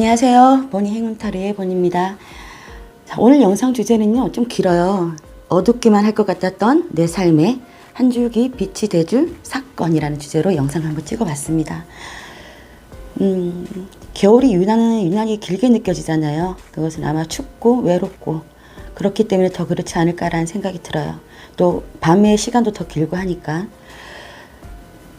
안녕하세요. 보니 행운타로의 보니입니다. 자, 오늘 영상 주제는요, 좀 길어요. 어둡기만 할 것 같았던 내 삶에 한 줄기 빛이 돼줄 사건이라는 주제로 영상을 한번 찍어봤습니다. 겨울이 유난히 길게 느껴지잖아요. 그것은 아마 춥고 외롭고 그렇기 때문에 더 그렇지 않을까라는 생각이 들어요. 또 밤의 시간도 더 길고 하니까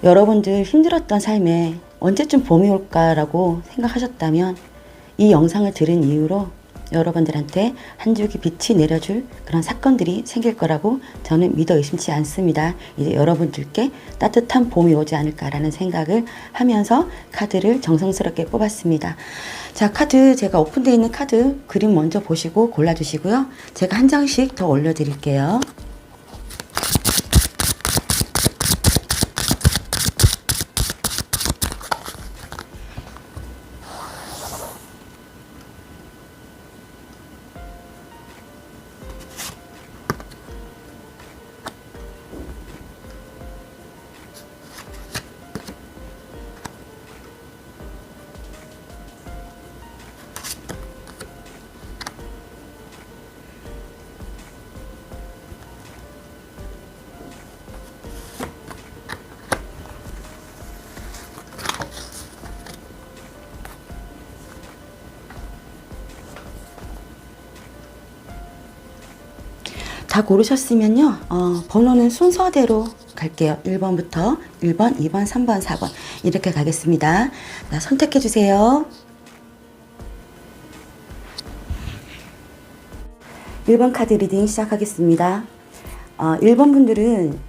여러분들 힘들었던 삶에 언제쯤 봄이 올까라고 생각하셨다면 이 영상을 들은 이후로 여러분들한테 한 줄기 빛이 내려줄 그런 사건들이 생길 거라고 저는 믿어 의심치 않습니다. 이제 여러분들께 따뜻한 봄이 오지 않을까라는 생각을 하면서 카드를 정성스럽게 뽑았습니다. 자, 카드 제가 오픈되어 있는 카드 그림 먼저 보시고 골라주시고요. 제가 한 장씩 더 올려드릴게요. 다 고르셨으면요, 번호는 순서대로 갈게요. 1번부터 1번, 2번, 3번, 4번 이렇게 가겠습니다. 자, 선택해 주세요. 1번 카드 리딩 시작하겠습니다. 1번 분들은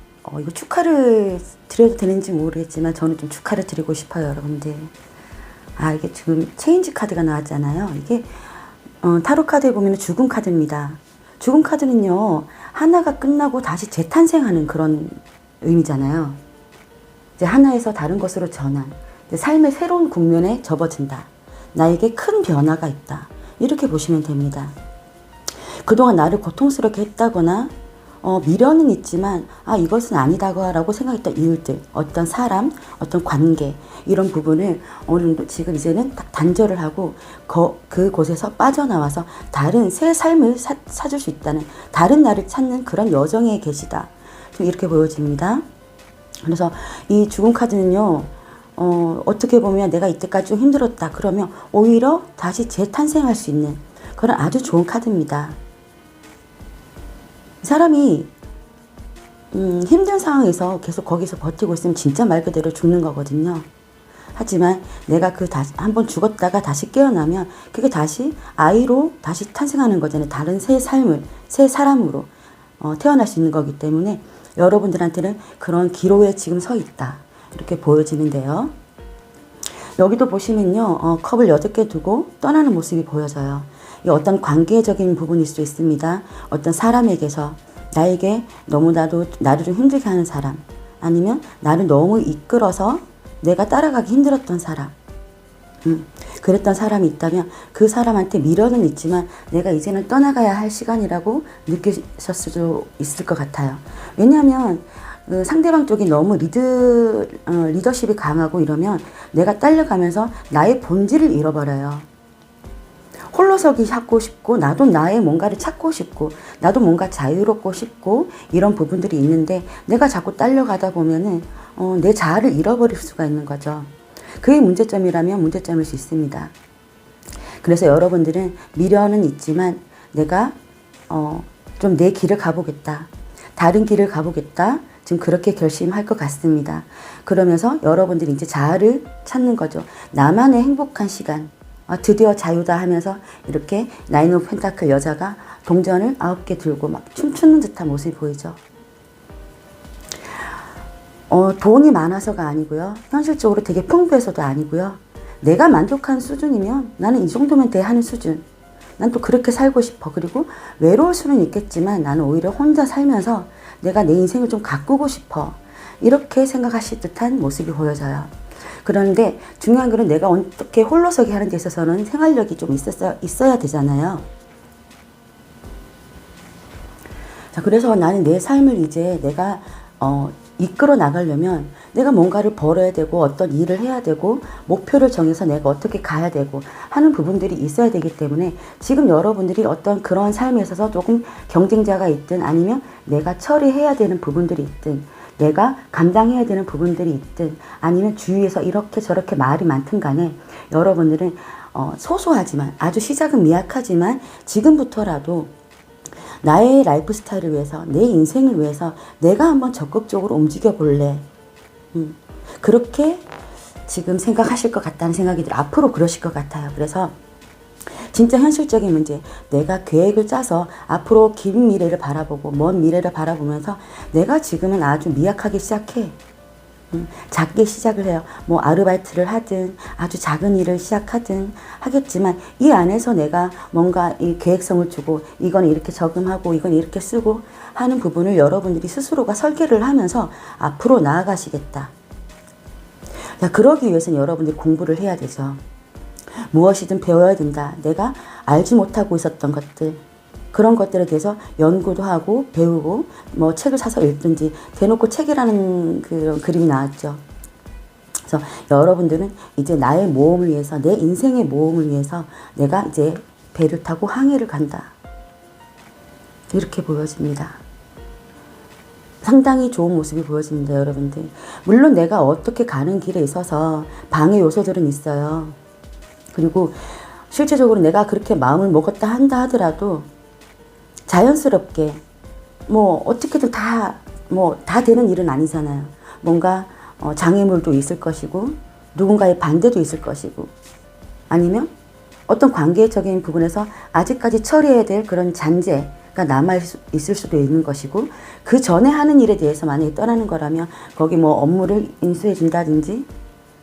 이거 축하를 드려도 되는지 모르겠지만 저는 좀 축하를 드리고 싶어요, 여러분들. 이게 지금 체인지 카드가 나왔잖아요. 이게 타로 카드에 보면 죽음 카드입니다. 죽음 카드는요, 하나가 끝나고 다시 재탄생하는 그런 의미잖아요. 이제 하나에서 다른 것으로 전환, 삶의 새로운 국면에 접어든다. 나에게 큰 변화가 있다. 이렇게 보시면 됩니다. 그동안 나를 고통스럽게 했다거나 미련은 있지만 이것은 아니다라고 생각했던 이유들, 어떤 사람, 어떤 관계 이런 부분을 어느 정도 지금 이제는 딱 단절을 하고 그곳에서 빠져나와서 다른 새 삶을 찾을 수 있다는, 다른 나를 찾는 그런 여정에 계시다. 좀 이렇게 보여집니다. 그래서 이 죽음 카드는요, 어떻게 보면 내가 이때까지 좀 힘들었다 그러면 오히려 다시 재탄생할 수 있는 그런 아주 좋은 카드입니다. 사람이 힘든 상황에서 계속 거기서 버티고 있으면 진짜 말 그대로 죽는 거거든요. 하지만 내가 한번 죽었다가 다시 깨어나면 그게 다시 아이로 다시 탄생하는 거잖아요. 다른 새 삶을, 새 사람으로 태어날 수 있는 거기 때문에 여러분들한테는 그런 기로에 지금 서 있다. 이렇게 보여지는데요. 여기도 보시면요, 컵을 8개 두고 떠나는 모습이 보여져요. 이 어떤 관계적인 부분일 수 있습니다. 어떤 사람에게서 나에게 너무나도 나를 좀 힘들게 하는 사람, 아니면 나를 너무 이끌어서 내가 따라가기 힘들었던 사람, 그랬던 사람이 있다면 그 사람한테 미련은 있지만 내가 이제는 떠나가야 할 시간이라고 느끼셨을 수도 있을 것 같아요. 왜냐하면 상대방 쪽이 너무 리더십이 강하고 이러면 내가 딸려가면서 나의 본질을 잃어버려요. 홀로서기 하고 싶고, 나도 나의 뭔가를 찾고 싶고, 나도 뭔가 자유롭고 싶고 이런 부분들이 있는데 내가 자꾸 딸려가다 보면은 내 자아를 잃어버릴 수가 있는 거죠. 그게 문제점이라면 문제점일 수 있습니다. 그래서 여러분들은 미련은 있지만 내가 좀 내 길을 가보겠다, 다른 길을 가보겠다, 지금 그렇게 결심할 것 같습니다. 그러면서 여러분들이 이제 자아를 찾는 거죠. 나만의 행복한 시간, 드디어 자유다 하면서 이렇게 나인 오브 펜타클 여자가 동전을 9개 들고 막 춤추는 듯한 모습이 보이죠. 돈이 많아서가 아니고요. 현실적으로 되게 풍부해서도 아니고요. 내가 만족한 수준이면 나는 이 정도면 돼 하는 수준. 난 또 그렇게 살고 싶어. 그리고 외로울 수는 있겠지만 나는 오히려 혼자 살면서 내가 내 인생을 좀 가꾸고 싶어. 이렇게 생각하실 듯한 모습이 보여져요. 그런데 중요한 거는 내가 어떻게 홀로서기 하는 데 있어서는 생활력이 좀 있어야 되잖아요. 자, 그래서 나는 내 삶을 이제 내가 이끌어 나가려면 내가 뭔가를 벌어야 되고 어떤 일을 해야 되고 목표를 정해서 내가 어떻게 가야 되고 하는 부분들이 있어야 되기 때문에 지금 여러분들이 어떤 그런 삶에 있어서 조금 경쟁자가 있든 아니면 내가 처리해야 되는 부분들이 있든 내가 감당해야 되는 부분들이 있든 아니면 주위에서 이렇게 저렇게 말이 많든 간에 여러분들은 소소하지만 아주 시작은 미약하지만 지금부터라도 나의 라이프 스타일을 위해서 내 인생을 위해서 내가 한번 적극적으로 움직여 볼래. 그렇게 지금 생각하실 것 같다는 생각이 들어요. 앞으로 그러실 것 같아요. 그래서 진짜 현실적인 문제, 내가 계획을 짜서 앞으로 긴 미래를 바라보고 먼 미래를 바라보면서 내가 지금은 아주 미약하게 시작해. 작게 시작을 해요. 뭐 아르바이트를 하든 아주 작은 일을 시작하든 하겠지만 이 안에서 내가 뭔가 이 계획성을 주고 이건 이렇게 저금하고 이건 이렇게 쓰고 하는 부분을 여러분들이 스스로가 설계를 하면서 앞으로 나아가시겠다. 자, 그러기 위해서는 여러분들이 공부를 해야 되죠. 무엇이든 배워야 된다. 내가 알지 못하고 있었던 것들, 그런 것들에 대해서 연구도 하고 배우고 뭐 책을 사서 읽든지 대놓고 책이라는 그런 그림이 나왔죠. 그래서 여러분들은 이제 나의 모험을 위해서 내 인생의 모험을 위해서 내가 이제 배를 타고 항해를 간다. 이렇게 보여집니다. 상당히 좋은 모습이 보여집니다, 여러분들. 물론 내가 어떻게 가는 길에 있어서 방해 요소들은 있어요. 그리고 실제적으로 내가 그렇게 마음을 먹었다 한다 하더라도 자연스럽게 뭐 어떻게든 다 되는 일은 아니잖아요. 뭔가 장애물도 있을 것이고 누군가의 반대도 있을 것이고 아니면 어떤 관계적인 부분에서 아직까지 처리해야 될 그런 잔재가 남아 있을 수도 있는 것이고 그 전에 하는 일에 대해서 만약에 떠나는 거라면 거기 뭐 업무를 인수해 준다든지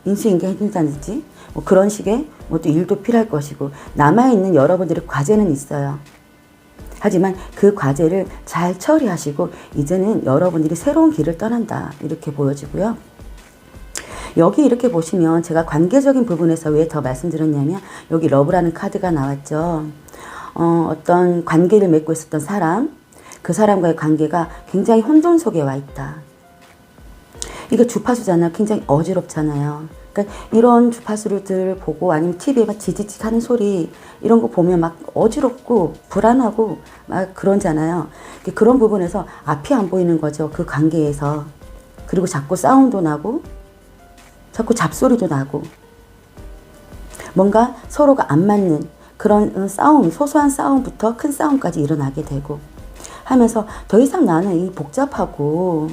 인수인계해 준다든지 뭐 그런 식의 뭐 또 일도 필요할 것이고 남아있는 여러분들의 과제는 있어요. 하지만 그 과제를 잘 처리하시고 이제는 여러분들이 새로운 길을 떠난다. 이렇게 보여지고요. 여기 이렇게 보시면 제가 관계적인 부분에서 왜 더 말씀드렸냐면 여기 러브라는 카드가 나왔죠. 어떤 관계를 맺고 있었던 사람, 그 사람과의 관계가 굉장히 혼돈 속에 와 있다. 이게 주파수잖아요. 굉장히 어지럽잖아요. 그러니까 이런 주파수를 보고 아니면 TV에 막 지지직 하는 소리 이런 거 보면 막 어지럽고 불안하고 막 그러잖아요. 그런 부분에서 앞이 안 보이는 거죠. 그 관계에서. 그리고 자꾸 싸움도 나고 자꾸 잡소리도 나고 뭔가 서로가 안 맞는 그런 싸움, 소소한 싸움부터 큰 싸움까지 일어나게 되고 하면서 더 이상 나는 이 복잡하고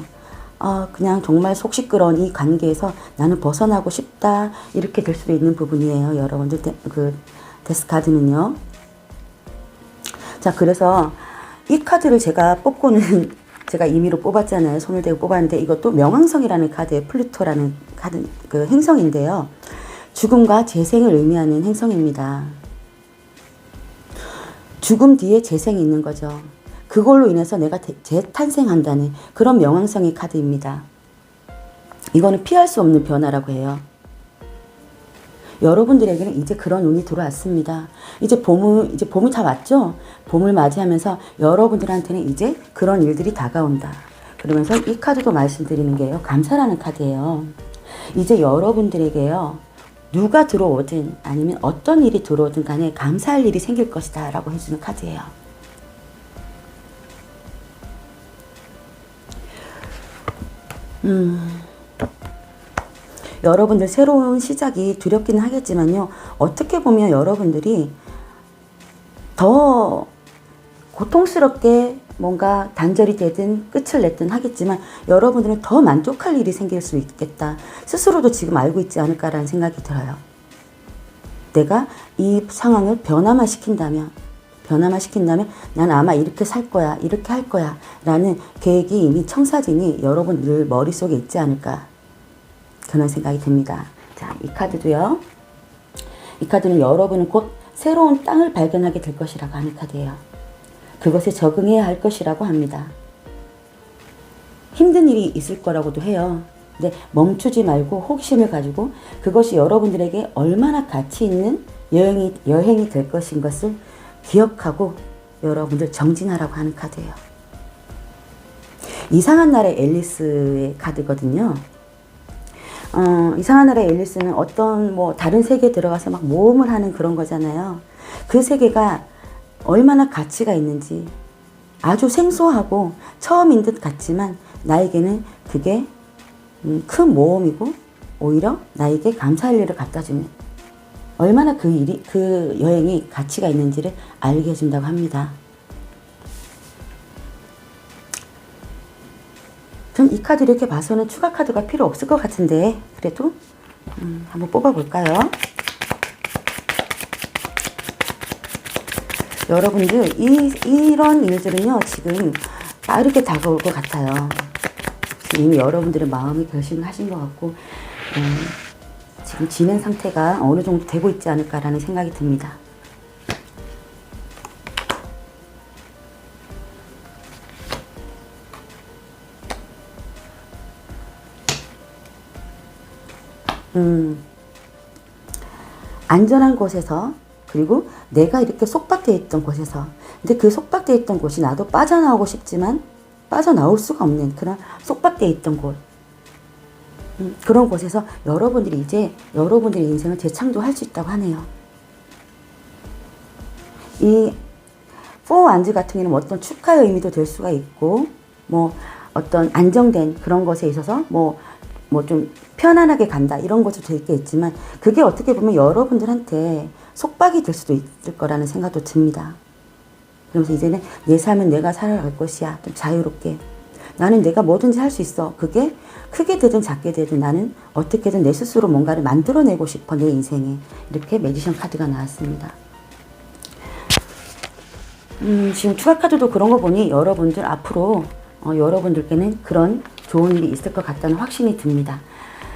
그냥 정말 속 시끄러운 이 관계에서 나는 벗어나고 싶다. 이렇게 될 수도 있는 부분이에요. 여러분들 그 데스카드는요. 자, 그래서 이 카드를 제가 뽑고는 제가 임의로 뽑았잖아요. 손을 대고 뽑았는데 이것도 명왕성이라는 카드의 플루토라는 카드 그 행성인데요. 죽음과 재생을 의미하는 행성입니다. 죽음 뒤에 재생이 있는 거죠. 그걸로 인해서 내가 재탄생한다는 그런 명왕성의 카드입니다. 이거는 피할 수 없는 변화라고 해요. 여러분들에게는 이제 그런 운이 들어왔습니다. 이제 봄이 다 왔죠? 봄을 맞이하면서 여러분들한테는 이제 그런 일들이 다가온다. 그러면서 이 카드도 말씀드리는 게요. 감사라는 카드예요. 이제 여러분들에게요. 누가 들어오든 아니면 어떤 일이 들어오든 간에 감사할 일이 생길 것이다 라고 해주는 카드예요. 여러분들 새로운 시작이 두렵기는 하겠지만요. 어떻게 보면 여러분들이 더 고통스럽게 뭔가 단절이 되든 끝을 냈든 하겠지만 여러분들은 더 만족할 일이 생길 수 있겠다. 스스로도 지금 알고 있지 않을까라는 생각이 들어요. 내가 이 상황을 변화만 시킨다면 난 아마 이렇게 살 거야, 이렇게 할 거야 라는 계획이 이미 청사진이 여러분들 머릿속에 있지 않을까 그런 생각이 듭니다. 자, 이 카드도요. 이 카드는 여러분은 곧 새로운 땅을 발견하게 될 것이라고 하는 카드예요. 그것에 적응해야 할 것이라고 합니다. 힘든 일이 있을 거라고도 해요. 근데 멈추지 말고 호기심을 가지고 그것이 여러분들에게 얼마나 가치 있는 여행이 될 것인 것을 기억하고 여러분들 정진하라고 하는 카드예요. 이상한 날의 앨리스의 카드거든요. 이상한 날의 앨리스는 어떤 뭐 다른 세계에 들어가서 막 모험을 하는 그런 거잖아요. 그 세계가 얼마나 가치가 있는지 아주 생소하고 처음인 듯 같지만 나에게는 그게 큰 모험이고 오히려 나에게 감사할 일을 갖다 주는, 얼마나 그 여행이 가치가 있는지를 알게 해준다고 합니다. 좀 이 카드 이렇게 봐서는 추가 카드가 필요 없을 것 같은데 그래도 한번 뽑아볼까요? 여러분들 이런 일들은요 지금 빠르게 다가올 것 같아요. 이미 여러분들의 마음이 결심을 하신 것 같고 지금 진행 상태가 어느 정도 되고 있지 않을까라는 생각이 듭니다. 안전한 곳에서, 그리고 내가 이렇게 속박되어 있던 곳에서, 근데 그 속박되어 있던 곳이 나도 빠져나오고 싶지만 빠져나올 수가 없는 그런 속박되어 있던 곳, 그런 곳에서 여러분들이 이제 여러분들의 인생을 재창조할 수 있다고 하네요. 이 포 완즈 같은 경우는 어떤 축하의 의미도 될 수가 있고, 뭐 어떤 안정된 그런 것에 있어서 뭐 좀 편안하게 간다 이런 것도 될 게 있지만, 그게 어떻게 보면 여러분들한테 속박이 될 수도 있을 거라는 생각도 듭니다. 그러면서 이제는 내 삶은 내가 살아갈 것이야. 좀 자유롭게. 나는 내가 뭐든지 할 수 있어. 그게 크게 되든 작게 되든 나는 어떻게든 내 스스로 뭔가를 만들어내고 싶어, 내 인생에. 이렇게 매지션 카드가 나왔습니다. 지금 추가 카드도 그런 거 보니 여러분들 앞으로 여러분들께는 그런 좋은 일이 있을 것 같다는 확신이 듭니다.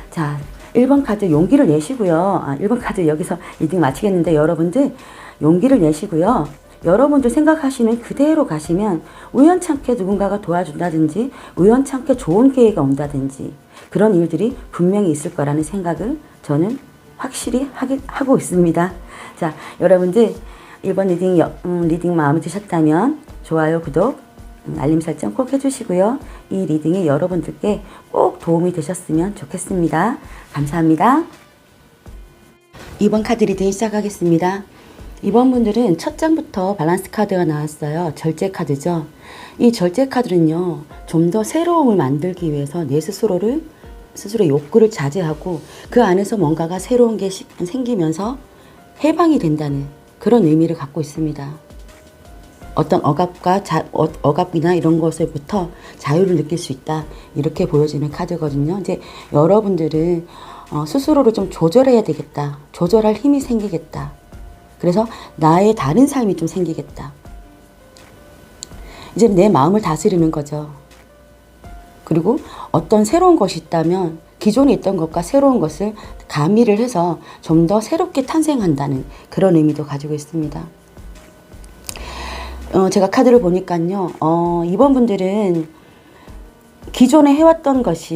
자, 1번 카드 용기를 내시고요. 1번 카드 여기서 리딩 마치겠는데, 여러분들 용기를 내시고요. 여러분들 생각하시는 그대로 가시면 우연찮게 누군가가 도와준다든지 우연찮게 좋은 기회가 온다든지 그런 일들이 분명히 있을 거라는 생각을 저는 확실히 하고 있습니다. 자, 여러분들 1번 리딩 마음에 드셨다면 좋아요, 구독, 알림 설정 꼭 해주시고요. 이 리딩이 여러분들께 꼭 도움이 되셨으면 좋겠습니다. 감사합니다. 2번 카드 리딩 시작하겠습니다. 이번 분들은 첫 장부터 밸런스 카드가 나왔어요. 절제 카드죠. 이 절제 카드는요, 좀 더 새로움을 만들기 위해서 내 스스로의 욕구를 자제하고 그 안에서 뭔가가 새로운 게 생기면서 해방이 된다는 그런 의미를 갖고 있습니다. 어떤 억압이나 이런 것으로부터 자유를 느낄 수 있다, 이렇게 보여지는 카드거든요. 이제 여러분들은 스스로를 좀 조절해야 되겠다, 조절할 힘이 생기겠다, 그래서 나의 다른 삶이 좀 생기겠다, 이제 내 마음을 다스리는 거죠. 그리고 어떤 새로운 것이 있다면 기존에 있던 것과 새로운 것을 가미를 해서 좀 더 새롭게 탄생한다는 그런 의미도 가지고 있습니다. 제가 카드를 보니까요, 이번 분들은 기존에 해왔던 것이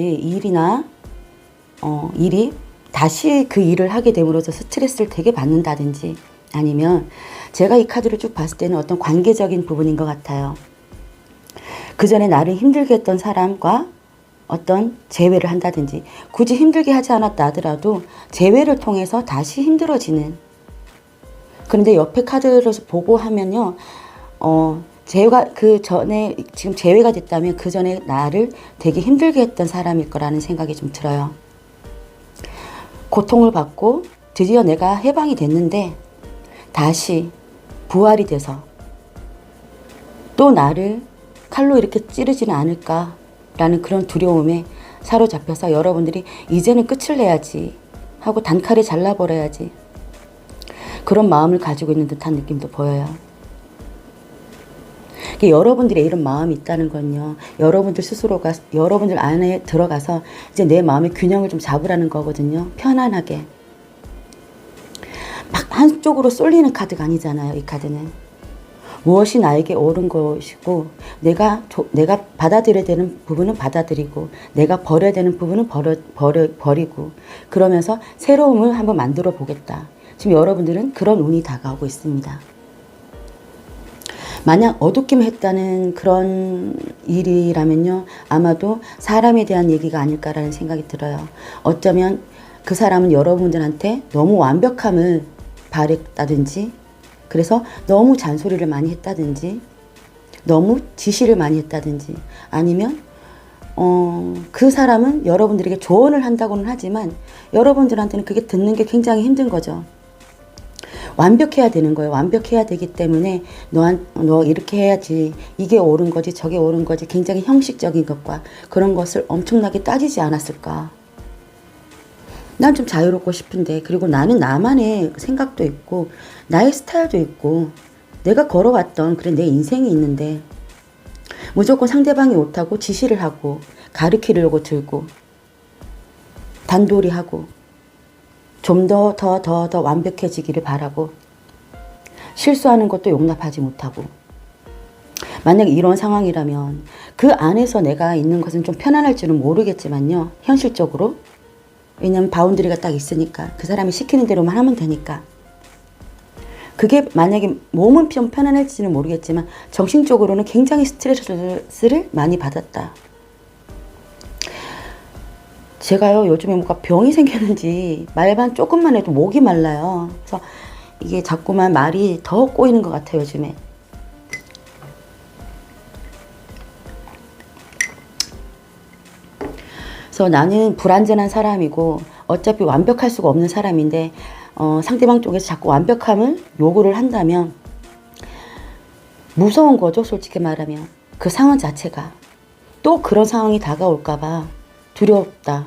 일이 다시 그 일을 하게 됨으로써 스트레스를 되게 받는다든지, 아니면 제가 이 카드를 쭉 봤을 때는 어떤 관계적인 부분인 것 같아요. 그 전에 나를 힘들게 했던 사람과 어떤 재회를 한다든지, 굳이 힘들게 하지 않았다 하더라도 재회를 통해서 다시 힘들어지는. 그런데 옆에 카드를 보고 하면요, 재회가 그 전에 지금 재회가 됐다면 그 전에 나를 되게 힘들게 했던 사람일 거라는 생각이 좀 들어요. 고통을 받고 드디어 내가 해방이 됐는데 다시 부활이 돼서 또 나를 칼로 이렇게 찌르지는 않을까라는 그런 두려움에 사로잡혀서 여러분들이 이제는 끝을 내야지 하고 단칼에 잘라버려야지, 그런 마음을 가지고 있는 듯한 느낌도 보여요. 여러분들의 이런 마음이 있다는 건요, 여러분들 스스로가 여러분들 안에 들어가서 이제 내 마음의 균형을 좀 잡으라는 거거든요. 편안하게. 막 한쪽으로 쏠리는 카드가 아니잖아요, 이 카드는. 무엇이 나에게 옳은 것이고, 내가 받아들여야 되는 부분은 받아들이고, 내가 버려야 되는 부분은 버리고, 그러면서 새로움을 한번 만들어 보겠다. 지금 여러분들은 그런 운이 다가오고 있습니다. 만약 어둡기만 했다는 그런 일이라면요, 아마도 사람에 대한 얘기가 아닐까라는 생각이 들어요. 어쩌면 그 사람은 여러분들한테 너무 완벽함을 바랬다든지, 그래서 너무 잔소리를 많이 했다든지, 너무 지시를 많이 했다든지, 아니면 그 사람은 여러분들에게 조언을 한다고는 하지만 여러분들한테는 그게 듣는 게 굉장히 힘든 거죠. 완벽해야 되는 거예요. 완벽해야 되기 때문에 너 이렇게 해야지, 이게 옳은 거지, 저게 옳은 거지, 굉장히 형식적인 것과 그런 것을 엄청나게 따지지 않았을까. 난 좀 자유롭고 싶은데, 그리고 나는 나만의 생각도 있고 나의 스타일도 있고 내가 걸어왔던 그런 내 인생이 있는데 무조건 상대방이 옳다고 지시를 하고 가르치려고 들고 단도리 하고 좀 더 완벽해지기를 바라고 실수하는 것도 용납하지 못하고, 만약 이런 상황이라면 그 안에서 내가 있는 것은 좀 편안할지는 모르겠지만요, 현실적으로. 왜냐면 바운드리가 딱 있으니까 그 사람이 시키는 대로만 하면 되니까. 그게 만약에 몸은 좀 편안할지는 모르겠지만 정신적으로는 굉장히 스트레스를 많이 받았다. 제가요, 요즘에 뭔가 병이 생겼는지 말만 조금만 해도 목이 말라요. 그래서 이게 자꾸만 말이 더 꼬이는 것 같아요, 요즘에. 그래서 나는 불완전한 사람이고 어차피 완벽할 수가 없는 사람인데 상대방 쪽에서 자꾸 완벽함을 요구를 한다면 무서운 거죠, 솔직히 말하면. 그 상황 자체가. 또 그런 상황이 다가올까봐 두렵다.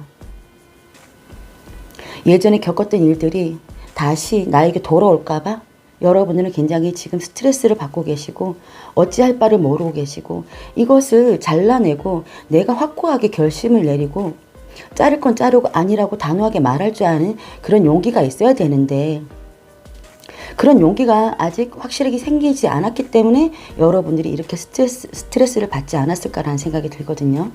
예전에 겪었던 일들이 다시 나에게 돌아올까봐 여러분들은 굉장히 지금 스트레스를 받고 계시고 어찌할 바를 모르고 계시고, 이것을 잘라내고 내가 확고하게 결심을 내리고 자를 건 자르고 아니라고 단호하게 말할 줄 아는 그런 용기가 있어야 되는데, 그런 용기가 아직 확실하게 생기지 않았기 때문에 여러분들이 이렇게 스트레스를 받지 않았을까라는 생각이 들거든요.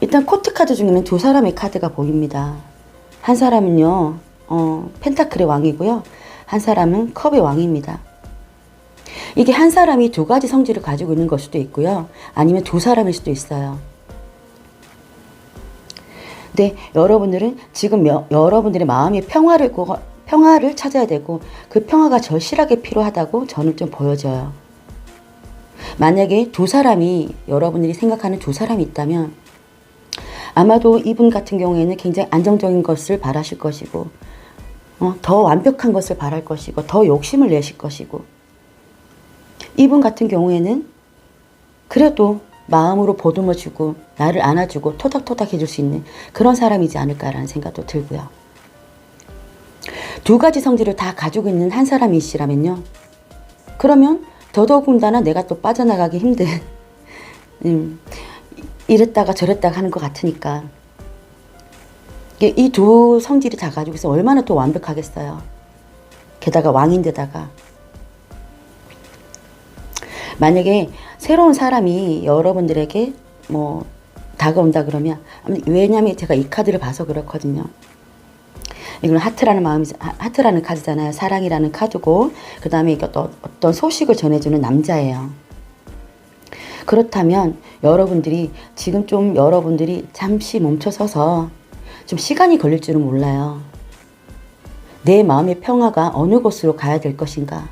일단 코트 카드 중에는 두 사람의 카드가 보입니다. 한 사람은요, 펜타클의 왕이고요. 한 사람은 컵의 왕입니다. 이게 한 사람이 두 가지 성질을 가지고 있는 걸 수도 있고요. 아니면 두 사람일 수도 있어요. 근데 여러분들은 지금 여러분들의 마음의 평화를 찾아야 되고 그 평화가 절실하게 필요하다고 저는 좀 보여져요. 만약에 두 사람이, 여러분들이 생각하는 두 사람이 있다면 아마도 이분 같은 경우에는 굉장히 안정적인 것을 바라실 것이고 더 완벽한 것을 바랄 것이고 더 욕심을 내실 것이고, 이분 같은 경우에는 그래도 마음으로 보듬어주고 나를 안아주고 토닥토닥 해줄 수 있는 그런 사람이지 않을까라는 생각도 들고요. 두 가지 성질을 다 가지고 있는 한 사람이시라면요, 그러면 더더군다나 내가 또 빠져나가기 힘든 이랬다가 저랬다가 하는 것 같으니까, 이 두 성질이 다 가지고 있어 얼마나 또 완벽하겠어요. 게다가 왕인데다가. 만약에 새로운 사람이 여러분들에게 다가온다 그러면, 왜냐면 제가 이 카드를 봐서 그렇거든요. 이거는 하트라는 카드잖아요. 사랑이라는 카드고, 그 다음에 이게 어떤 소식을 전해주는 남자예요. 그렇다면 여러분들이 지금 좀 여러분들이 잠시 멈춰서서 좀 시간이 걸릴 줄은 몰라요. 내 마음의 평화가 어느 곳으로 가야 될 것인가?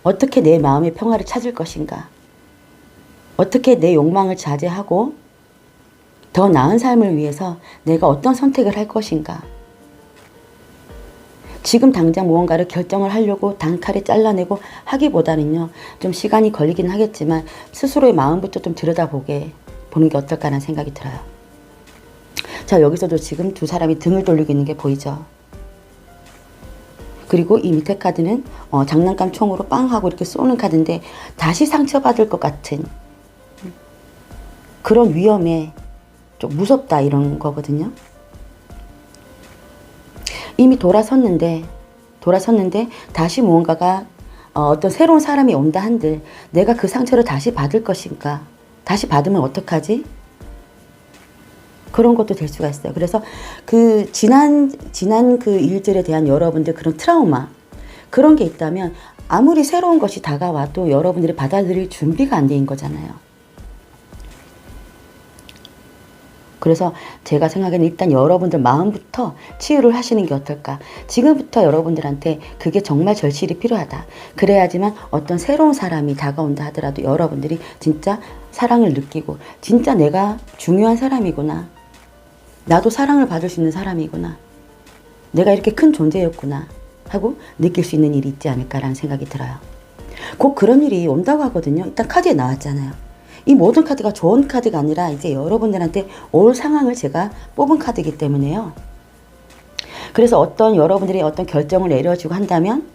어떻게 내 마음의 평화를 찾을 것인가? 어떻게 내 욕망을 자제하고 더 나은 삶을 위해서 내가 어떤 선택을 할 것인가? 지금 당장 무언가를 결정을 하려고 단칼에 잘라내고 하기보다는요, 좀 시간이 걸리긴 하겠지만 스스로의 마음부터 좀 들여다보는 게 어떨까라는 생각이 들어요. 자, 여기서도 지금 두 사람이 등을 돌리고 있는 게 보이죠? 그리고 이 밑에 카드는 장난감 총으로 빵 하고 이렇게 쏘는 카드인데, 다시 상처받을 것 같은 그런 위험에 좀 무섭다 이런 거거든요. 이미 돌아섰는데 다시 무언가가 어떤 새로운 사람이 온다 한들 내가 그 상처를 다시 받을 것인가? 다시 받으면 어떡하지? 그런 것도 될 수가 있어요. 그래서 그 지난 그 일들에 대한 여러분들 그런 트라우마, 그런 게 있다면 아무리 새로운 것이 다가와도 여러분들이 받아들일 준비가 안 된 거잖아요. 그래서 제가 생각에는 일단 여러분들 마음부터 치유를 하시는 게 어떨까. 지금부터 여러분들한테 그게 정말 절실히 필요하다. 그래야지만 어떤 새로운 사람이 다가온다 하더라도 여러분들이 진짜 사랑을 느끼고 진짜 내가 중요한 사람이구나. 나도 사랑을 받을 수 있는 사람이구나. 내가 이렇게 큰 존재였구나 하고 느낄 수 있는 일이 있지 않을까라는 생각이 들어요. 꼭 그런 일이 온다고 하거든요. 일단 카드에 나왔잖아요. 이 모든 카드가 좋은 카드가 아니라 이제 여러분들한테 올 상황을 제가 뽑은 카드이기 때문에요. 그래서 어떤 여러분들이 어떤 결정을 내려주고 한다면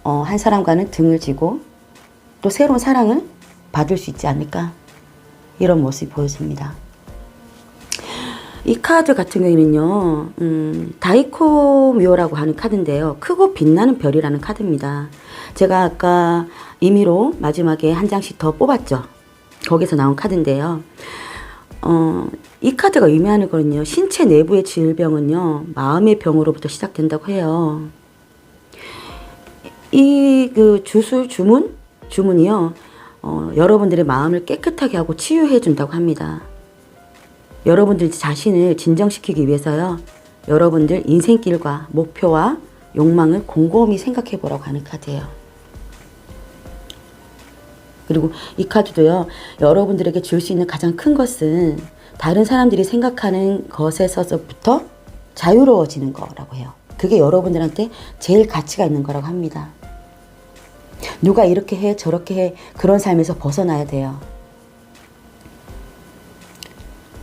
한 사람과는 등을 지고 또 새로운 사랑을 받을 수 있지 않을까, 이런 모습이 보여집니다. 이 카드 같은 경우에는요, 다이코묘라고 하는 카드인데요. 크고 빛나는 별이라는 카드입니다. 제가 아까 임의로 마지막에 한 장씩 더 뽑았죠. 거기서 나온 카드인데요. 이 카드가 의미하는 거는요, 신체 내부의 질병은요, 마음의 병으로부터 시작된다고 해요. 이 주문이요, 여러분들의 마음을 깨끗하게 하고 치유해 준다고 합니다. 여러분들 자신을 진정시키기 위해서요, 여러분들 인생길과 목표와 욕망을 곰곰이 생각해 보라고 하는 카드예요. 그리고 이 카드도요, 여러분들에게 줄 수 있는 가장 큰 것은 다른 사람들이 생각하는 것에서부터 자유로워지는 거라고 해요. 그게 여러분들한테 제일 가치가 있는 거라고 합니다. 누가 이렇게 해 저렇게 해 그런 삶에서 벗어나야 돼요.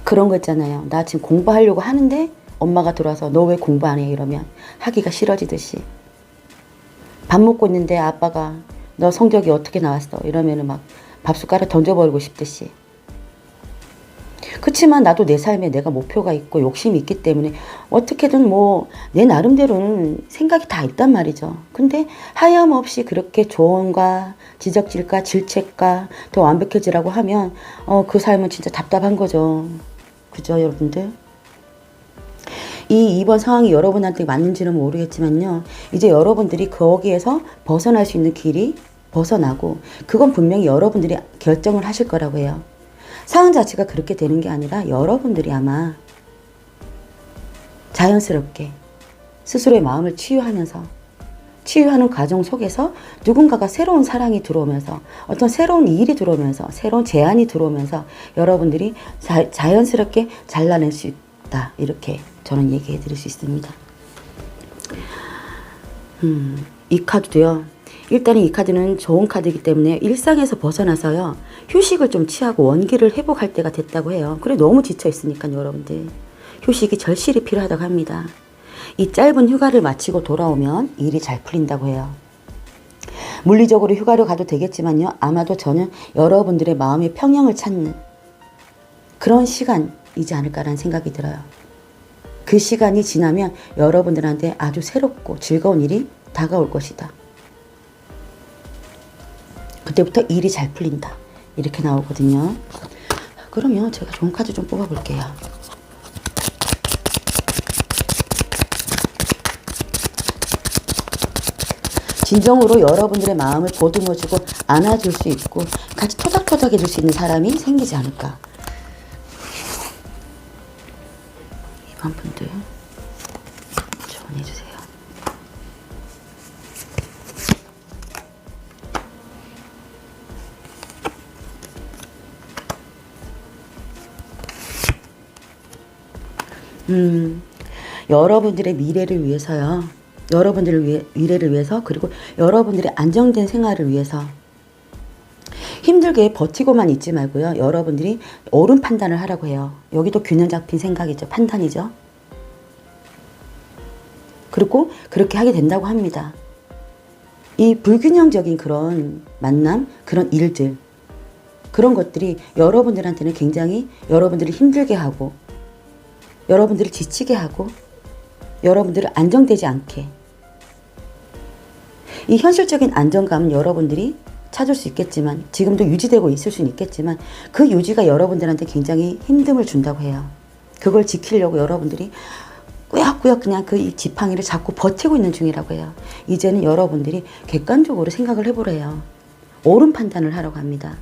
그런 거 있잖아요. 나 지금 공부하려고 하는데 엄마가 들어와서 너 왜 공부 안 해? 이러면 하기가 싫어지듯이. 밥 먹고 있는데 아빠가 너 성적이 어떻게 나왔어? 이러면은 막 밥숟가락 던져버리고 싶듯이. 그렇지만 나도 내 삶에 내가 목표가 있고 욕심이 있기 때문에 어떻게든 뭐 내 나름대로는 생각이 다 있단 말이죠. 근데 하염없이 그렇게 조언과 지적질과 질책과 더 완벽해지라고 하면 그 삶은 진짜 답답한 거죠. 그죠, 여러분들? 이번 상황이 여러분한테 맞는지는 모르겠지만요, 이제 여러분들이 거기에서 벗어날 수 있는 길이 벗어나고, 그건 분명히 여러분들이 결정을 하실 거라고 해요. 상황 자체가 그렇게 되는 게 아니라 여러분들이 아마 자연스럽게 스스로의 마음을 치유하는 과정 속에서 누군가가 새로운 사랑이 들어오면서, 어떤 새로운 일이 들어오면서, 새로운 제안이 들어오면서 여러분들이 자연스럽게 잘라낼 수 있다, 이렇게 저는 얘기해 드릴 수 있습니다. 이 카드도요, 일단은 이 카드는 좋은 카드이기 때문에 일상에서 벗어나서요, 휴식을 좀 취하고 원기를 회복할 때가 됐다고 해요. 그래, 너무 지쳐 있으니까 여러분들 휴식이 절실히 필요하다고 합니다. 이 짧은 휴가를 마치고 돌아오면 일이 잘 풀린다고 해요. 물리적으로 휴가를 가도 되겠지만요, 아마도 저는 여러분들의 마음의 평형을 찾는 그런 시간이지 않을까라는 생각이 들어요. 그 시간이 지나면 여러분들한테 아주 새롭고 즐거운 일이 다가올 것이다. 그때부터 일이 잘 풀린다, 이렇게 나오거든요. 그러면 제가 좋은 카드 좀 뽑아볼게요. 진정으로 여러분들의 마음을 보듬어주고 안아줄 수 있고 같이 토닥토닥 해줄 수 있는 사람이 생기지 않을까. 2번 분들 조언해주세요. 여러분들의 미래를 위해서요. 여러분들의 미래를 위해서, 그리고 여러분들의 안정된 생활을 위해서 힘들게 버티고만 있지 말고요, 여러분들이 옳은 판단을 하라고 해요. 여기도 균형 잡힌 생각이죠. 판단이죠. 그리고 그렇게 하게 된다고 합니다. 이 불균형적인 그런 만남, 그런 일들, 그런 것들이 여러분들한테는 굉장히 여러분들을 힘들게 하고, 여러분들을 지치게 하고, 여러분들을 안정되지 않게, 이 현실적인 안정감은 여러분들이 찾을 수 있겠지만, 지금도 유지되고 있을 수는 있겠지만, 그 유지가 여러분들한테 굉장히 힘듦을 준다고 해요. 그걸 지키려고 여러분들이 꾸역꾸역 그냥 그 이 지팡이를 잡고 버티고 있는 중이라고 해요. 이제는 여러분들이 객관적으로 생각을 해보래요. 옳은 판단을 하라고 합니다.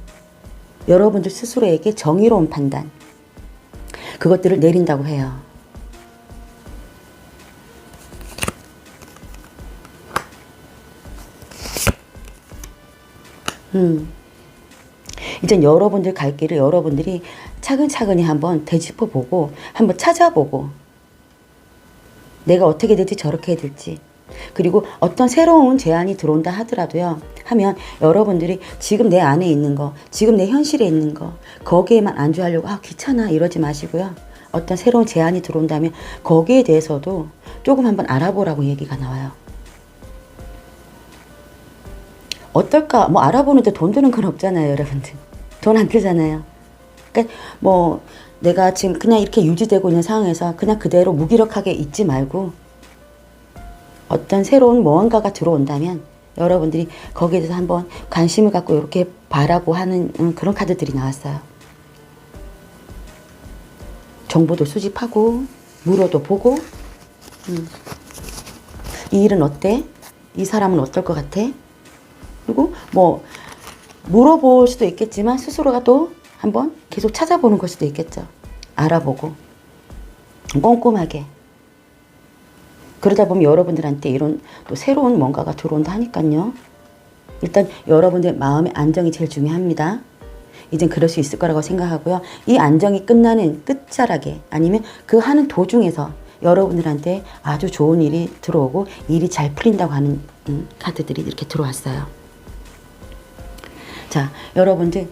여러분들 스스로에게 정의로운 판단, 그것들을 내린다고 해요. 이젠 여러분들 갈 길을 여러분들이 차근차근히 한번 되짚어보고 한번 찾아보고 내가 어떻게 될지 저렇게 해야 될지, 그리고 어떤 새로운 제안이 들어온다 하더라도요, 하면 여러분들이 지금 내 안에 있는 거, 지금 내 현실에 있는 거 거기에만 안주하려고 귀찮아 이러지 마시고요. 어떤 새로운 제안이 들어온다면 거기에 대해서도 조금 한번 알아보라고 얘기가 나와요. 어떨까? 뭐 알아보는데 돈 드는 건 없잖아요, 여러분들. 돈 안 들잖아요. 그러니까 뭐 내가 지금 그냥 이렇게 유지되고 있는 상황에서 그냥 그대로 무기력하게 있지 말고 어떤 새로운 무언가가 들어온다면 여러분들이 거기에 대해서 한번 관심을 갖고 이렇게 바라고 하는 그런 카드들이 나왔어요. 정보도 수집하고 물어도 보고 이 일은 어때? 이 사람은 어떨 것 같아? 그리고 뭐 물어볼 수도 있겠지만 스스로가 또 한번 계속 찾아보는 걸 수도 있겠죠. 알아보고 꼼꼼하게. 그러다 보면 여러분들한테 이런 또 새로운 뭔가가 들어온다 하니까요. 일단 여러분들 마음의 안정이 제일 중요합니다. 이젠 그럴 수 있을 거라고 생각하고요. 이 안정이 끝나는 끝자락에 아니면 그 하는 도중에서 여러분들한테 아주 좋은 일이 들어오고 일이 잘 풀린다고 하는 카드들이 이렇게 들어왔어요. 자, 여러분들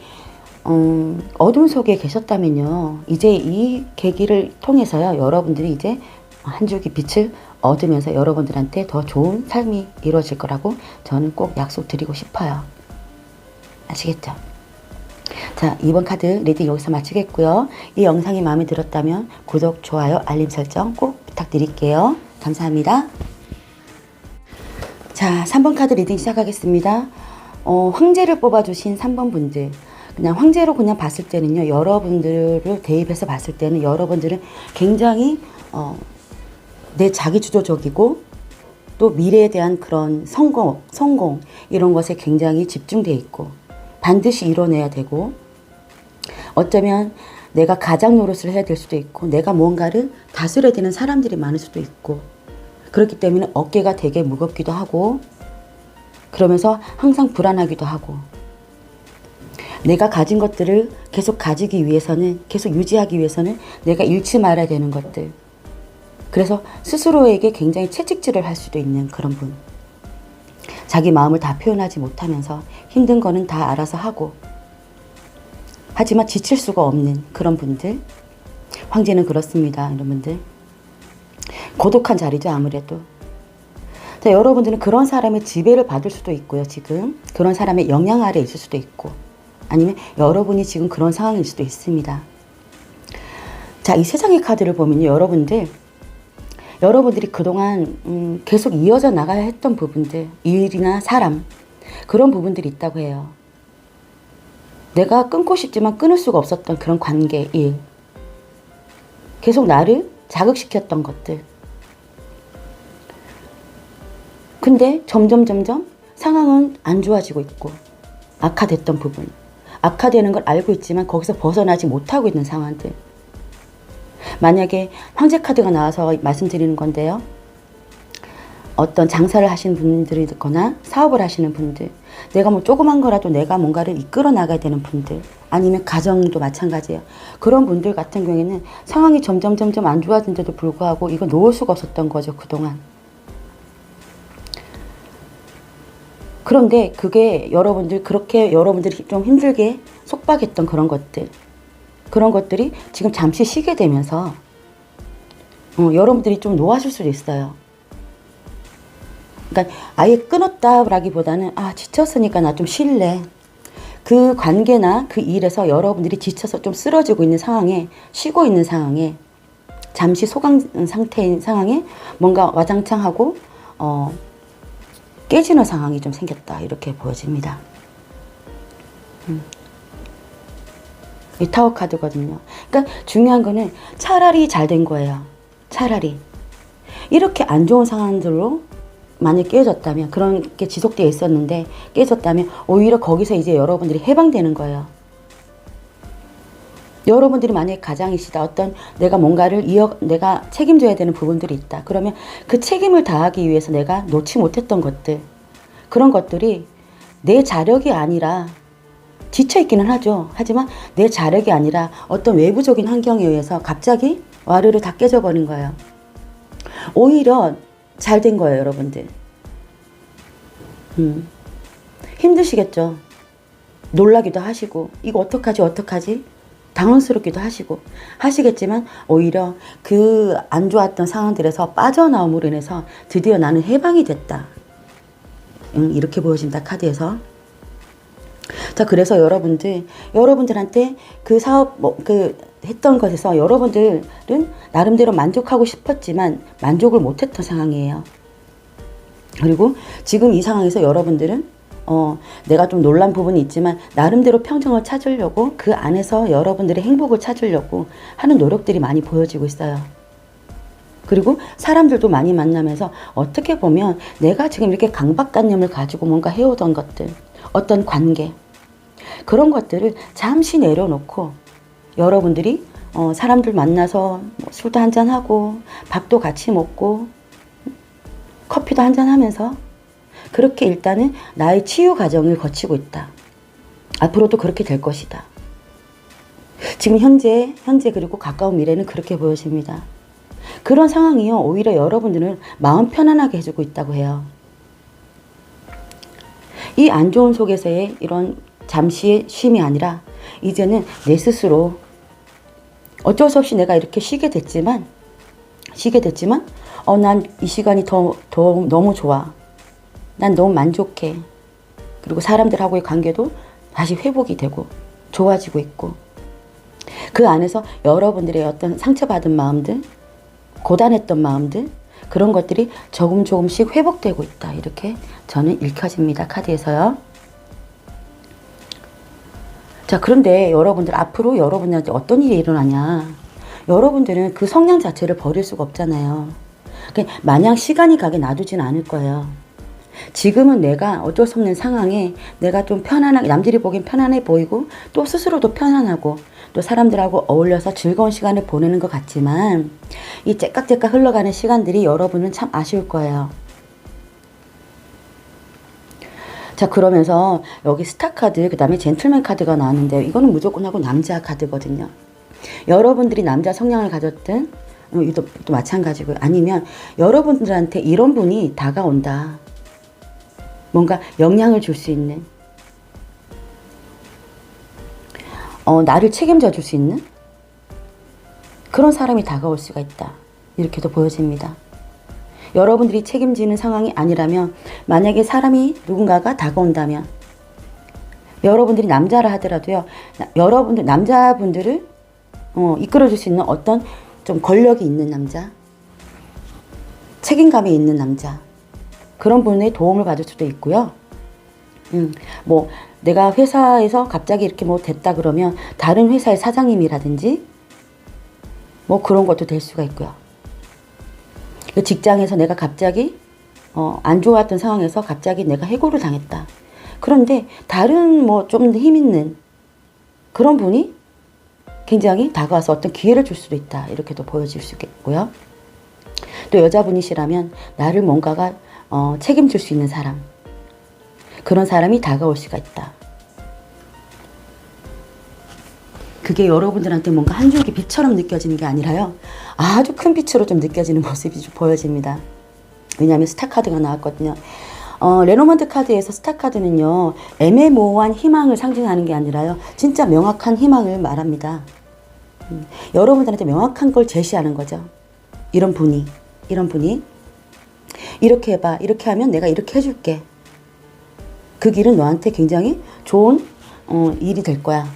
어둠 속에 계셨다면요, 이제 이 계기를 통해서요, 여러분들이 이제 한 줄기 빛을 얻으면서 여러분들한테 더 좋은 삶이 이루어질 거라고 저는 꼭 약속드리고 싶어요. 아시겠죠? 자, 이번 카드 리딩 여기서 마치겠고요. 이 영상이 마음에 들었다면 구독, 좋아요, 알림 설정 꼭 부탁드릴게요. 감사합니다. 자, 3번 카드 리딩 시작하겠습니다. 황제를 뽑아주신 3번 분들, 그냥 황제로 그냥 봤을 때는요, 여러분들을 대입해서 봤을 때는 여러분들은 굉장히 내 자기주도적이고 또 미래에 대한 그런 성공 이런 것에 굉장히 집중되어 있고 반드시 이뤄내야 되고, 어쩌면 내가 가장 노릇을 해야 될 수도 있고 내가 뭔가를 다스려야 되는 사람들이 많을 수도 있고, 그렇기 때문에 어깨가 되게 무겁기도 하고 그러면서 항상 불안하기도 하고, 내가 가진 것들을 계속 가지기 위해서는, 계속 유지하기 위해서는 내가 잃지 말아야 되는 것들, 그래서 스스로에게 굉장히 채찍질을 할 수도 있는 그런 분, 자기 마음을 다 표현하지 못하면서 힘든 거는 다 알아서 하고 하지만 지칠 수가 없는 그런 분들, 황제는 그렇습니다. 여러분들 고독한 자리죠, 아무래도. 자, 여러분들은 그런 사람의 지배를 받을 수도 있고요. 지금 그런 사람의 영향 아래 있을 수도 있고, 아니면 여러분이 지금 그런 상황일 수도 있습니다. 자, 이 세 장의 카드를 보면요, 여러분들이 그동안 계속 이어져 나가야 했던 부분들, 일이나 사람, 그런 부분들이 있다고 해요. 내가 끊고 싶지만 끊을 수가 없었던 그런 관계, 일, 계속 나를 자극시켰던 것들. 근데 점점 상황은 안 좋아지고 있고 악화됐던 부분, 악화되는 걸 알고 있지만 거기서 벗어나지 못하고 있는 상황들. 만약에 황제 카드가 나와서 말씀드리는 건데요, 어떤 장사를 하시는 분들이거나 사업을 하시는 분들, 내가 뭐 조그만 거라도 내가 뭔가를 이끌어 나가야 되는 분들, 아니면 가정도 마찬가지예요. 그런 분들 같은 경우에는 상황이 점점 안 좋아진데도 불구하고 이거 놓을 수가 없었던 거죠, 그동안. 그런데 그게 그렇게 여러분들이 좀 힘들게 속박했던 그런 것들이 지금 잠시 쉬게 되면서 여러분들이 좀 놓아줄 수도 있어요. 그러니까 아예 끊었다라기보다는 지쳤으니까 나 좀 쉴래. 그 관계나 그 일에서 여러분들이 지쳐서 좀 쓰러지고 있는 상황에, 쉬고 있는 상황에, 잠시 소강 상태인 상황에 뭔가 와장창하고 깨지는 상황이 좀 생겼다, 이렇게 보여집니다. 이 타워 카드거든요. 그러니까 중요한 거는 차라리 잘 된 거예요. 차라리. 이렇게 안 좋은 상황들로 만약 깨어졌다면, 그런 게 지속되어 있었는데 깨어졌다면 오히려 거기서 이제 여러분들이 해방되는 거예요. 여러분들이 만약에 가장이시다. 어떤 내가 뭔가를 내가 책임져야 되는 부분들이 있다. 그러면 그 책임을 다하기 위해서 내가 놓지 못했던 것들, 그런 것들이 내 자력이 아니라, 지쳐있기는 하죠. 하지만 내 자력이 아니라 어떤 외부적인 환경에 의해서 갑자기 와르르 다 깨져버린 거예요. 오히려 잘 된 거예요, 여러분들. 힘드시겠죠. 놀라기도 하시고, 이거 어떡하지? 당황스럽기도 하시겠지만 오히려 그 안 좋았던 상황들에서 빠져나옴으로 인해서 드디어 나는 해방이 됐다. 이렇게 보여진다, 카드에서. 자, 그래서 여러분들한테 그 사업, 했던 것에서 여러분들은 나름대로 만족하고 싶었지만 만족을 못했던 상황이에요. 그리고 지금 이 상황에서 여러분들은 내가 좀 놀란 부분이 있지만 나름대로 평정을 찾으려고, 그 안에서 여러분들의 행복을 찾으려고 하는 노력들이 많이 보여지고 있어요. 그리고 사람들도 많이 만나면서 어떻게 보면 내가 지금 이렇게 강박관념을 가지고 뭔가 해오던 것들, 어떤 관계, 그런 것들을 잠시 내려놓고 여러분들이 사람들 만나서 술도 한잔하고 밥도 같이 먹고 커피도 한잔하면서 그렇게 일단은 나의 치유 과정을 거치고 있다. 앞으로도 그렇게 될 것이다. 지금 현재 그리고 가까운 미래는 그렇게 보여집니다. 그런 상황이요, 오히려 여러분들은 마음 편안하게 해주고 있다고 해요. 이 안 좋은 속에서의 이런 잠시의 쉼이 아니라 이제는 내 스스로 어쩔 수 없이 내가 이렇게 쉬게 됐지만 난 이 시간이 더 너무 좋아. 난 너무 만족해. 그리고 사람들하고의 관계도 다시 회복이 되고 좋아지고 있고, 그 안에서 여러분들의 어떤 상처받은 마음들, 고단했던 마음들, 그런 것들이 조금씩 회복되고 있다. 이렇게 저는 읽혀집니다, 카드에서요. 자, 그런데 여러분들, 앞으로 여러분들한테 어떤 일이 일어나냐. 여러분들은 그 성향 자체를 버릴 수가 없잖아요. 그러니까 마냥 시간이 가게 놔두지는 않을 거예요. 지금은 내가 어쩔 수 없는 상황에 내가 좀 편안하게, 남들이 보기엔 편안해 보이고 또 스스로도 편안하고 또 사람들하고 어울려서 즐거운 시간을 보내는 것 같지만, 이 째깍째깍 흘러가는 시간들이 여러분은 참 아쉬울 거예요. 자, 그러면서 여기 스타 카드, 그 다음에 젠틀맨 카드가 나왔는데요. 이거는 무조건 하고 남자 카드거든요. 여러분들이 남자 성향을 가졌든 또 마찬가지고요. 아니면 여러분들한테 이런 분이 다가온다. 뭔가 영향을 줄 수 있는, 나를 책임져 줄 수 있는 그런 사람이 다가올 수가 있다. 이렇게도 보여집니다. 여러분들이 책임지는 상황이 아니라면, 만약에 누군가가 다가온다면, 여러분들이 남자라 하더라도요, 남자분들을 이끌어줄 수 있는 어떤 좀 권력이 있는 남자, 책임감이 있는 남자, 그런 분의 도움을 받을 수도 있고요. 내가 회사에서 갑자기 이렇게 됐다 그러면 다른 회사의 사장님이라든지 그런 것도 될 수가 있고요. 직장에서 내가 갑자기 안 좋았던 상황에서 갑자기 내가 해고를 당했다. 그런데 다른 좀 힘 있는 그런 분이 굉장히 다가와서 어떤 기회를 줄 수도 있다. 이렇게도 보여질 수 있겠고요. 또 여자분이시라면 나를 뭔가가 책임질 수 있는 사람, 그런 사람이 다가올 수가 있다. 그게 여러분들한테 뭔가 한 줄기 빛처럼 느껴지는 게 아니라요, 아주 큰 빛으로 좀 느껴지는 모습이 좀 보여집니다. 왜냐하면 스타 카드가 나왔거든요. 레노먼트 카드에서 스타 카드는요, 애매모호한 희망을 상징하는 게 아니라요, 진짜 명확한 희망을 말합니다. 여러분들한테 명확한 걸 제시하는 거죠. 이런 분이 이렇게 해봐, 이렇게 하면 내가 이렇게 해줄게. 그 길은 너한테 굉장히 좋은 일이 될 거야.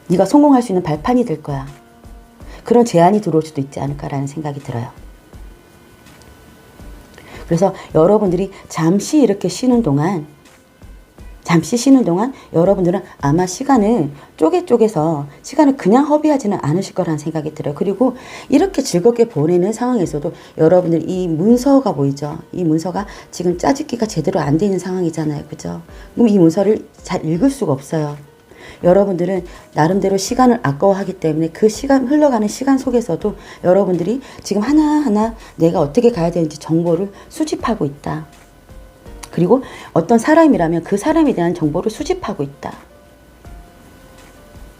네가 성공할 수 있는 발판이 될 거야. 그런 제안이 들어올 수도 있지 않을까라는 생각이 들어요. 그래서 여러분들이 잠시 이렇게 쉬는 동안 잠시 쉬는 동안 여러분들은 아마 시간을 쪼개서 시간을 그냥 허비하지는 않으실 거라는 생각이 들어요. 그리고 이렇게 즐겁게 보내는 상황에서도 여러분들 이 문서가 보이죠? 이 문서가 지금 짜집기가 제대로 안 되는 상황이잖아요. 그죠? 그럼 이 문서를 잘 읽을 수가 없어요. 여러분들은 나름대로 시간을 아까워하기 때문에 그 시간, 흘러가는 시간 속에서도 여러분들이 지금 하나하나 내가 어떻게 가야 되는지 정보를 수집하고 있다. 그리고 어떤 사람이라면 그 사람에 대한 정보를 수집하고 있다.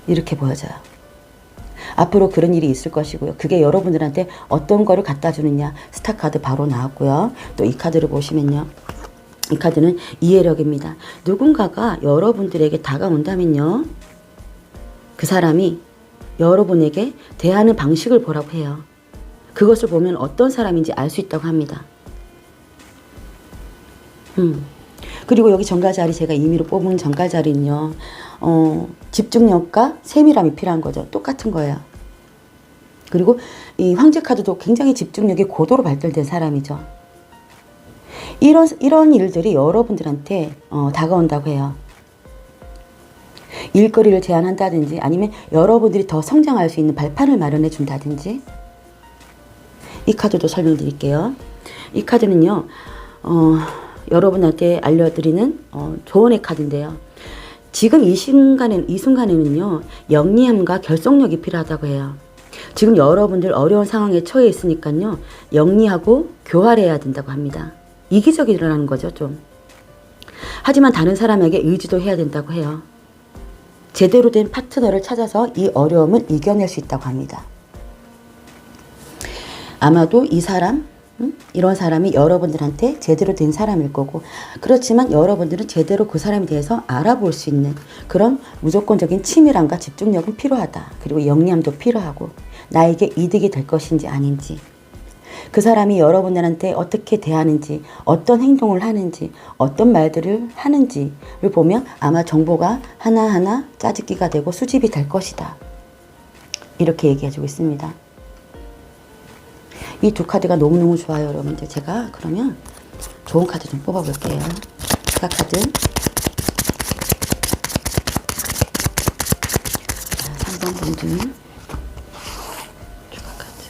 이렇게 보여져요. 앞으로 그런 일이 있을 것이고요. 그게 여러분들한테 어떤 거를 갖다 주느냐. 스타카드 바로 나왔고요. 또 이 카드를 보시면요. 이 카드는 이해력입니다. 누군가가 여러분들에게 다가온다면요. 그 사람이 여러분에게 대하는 방식을 보라고 해요. 그것을 보면 어떤 사람인지 알 수 있다고 합니다. 그리고 여기 정갈자리 제가 임의로 뽑은 정갈자리는요. 집중력과 세밀함이 필요한 거죠. 똑같은 거예요. 그리고 이 황제 카드도 굉장히 집중력이 고도로 발달된 사람이죠. 이런 일들이 여러분들한테 다가온다고 해요. 일거리를 제안한다든지 아니면 여러분들이 더 성장할 수 있는 발판을 마련해 준다든지. 이 카드도 설명드릴게요. 이 카드는요. 여러분한테 알려드리는 조언의 카드인데요. 지금 이 순간에는요. 영리함과 결속력이 필요하다고 해요. 지금 여러분들 어려운 상황에 처해 있으니까요. 영리하고 교활해야 된다고 합니다. 이기적이라는 거죠, 좀. 하지만 다른 사람에게 의지도 해야 된다고 해요. 제대로 된 파트너를 찾아서 이 어려움을 이겨낼 수 있다고 합니다. 아마도 이 사람, 이런 사람이 여러분들한테 제대로 된 사람일 거고, 그렇지만 여러분들은 제대로 그 사람에 대해서 알아볼 수 있는 그런 무조건적인 치밀함과 집중력은 필요하다. 그리고 영리함도 필요하고, 나에게 이득이 될 것인지 아닌지, 그 사람이 여러분들한테 어떻게 대하는지, 어떤 행동을 하는지, 어떤 말들을 하는지를 보면 아마 정보가 하나하나 짜집기가 되고 수집이 될 것이다. 이렇게 얘기해주고 있습니다. 이 두 카드가 너무너무 좋아요, 여러분들. 제가 그러면 좋은 카드 좀 뽑아볼게요. 추가 카드. 자, 3번 분들. 추가 카드.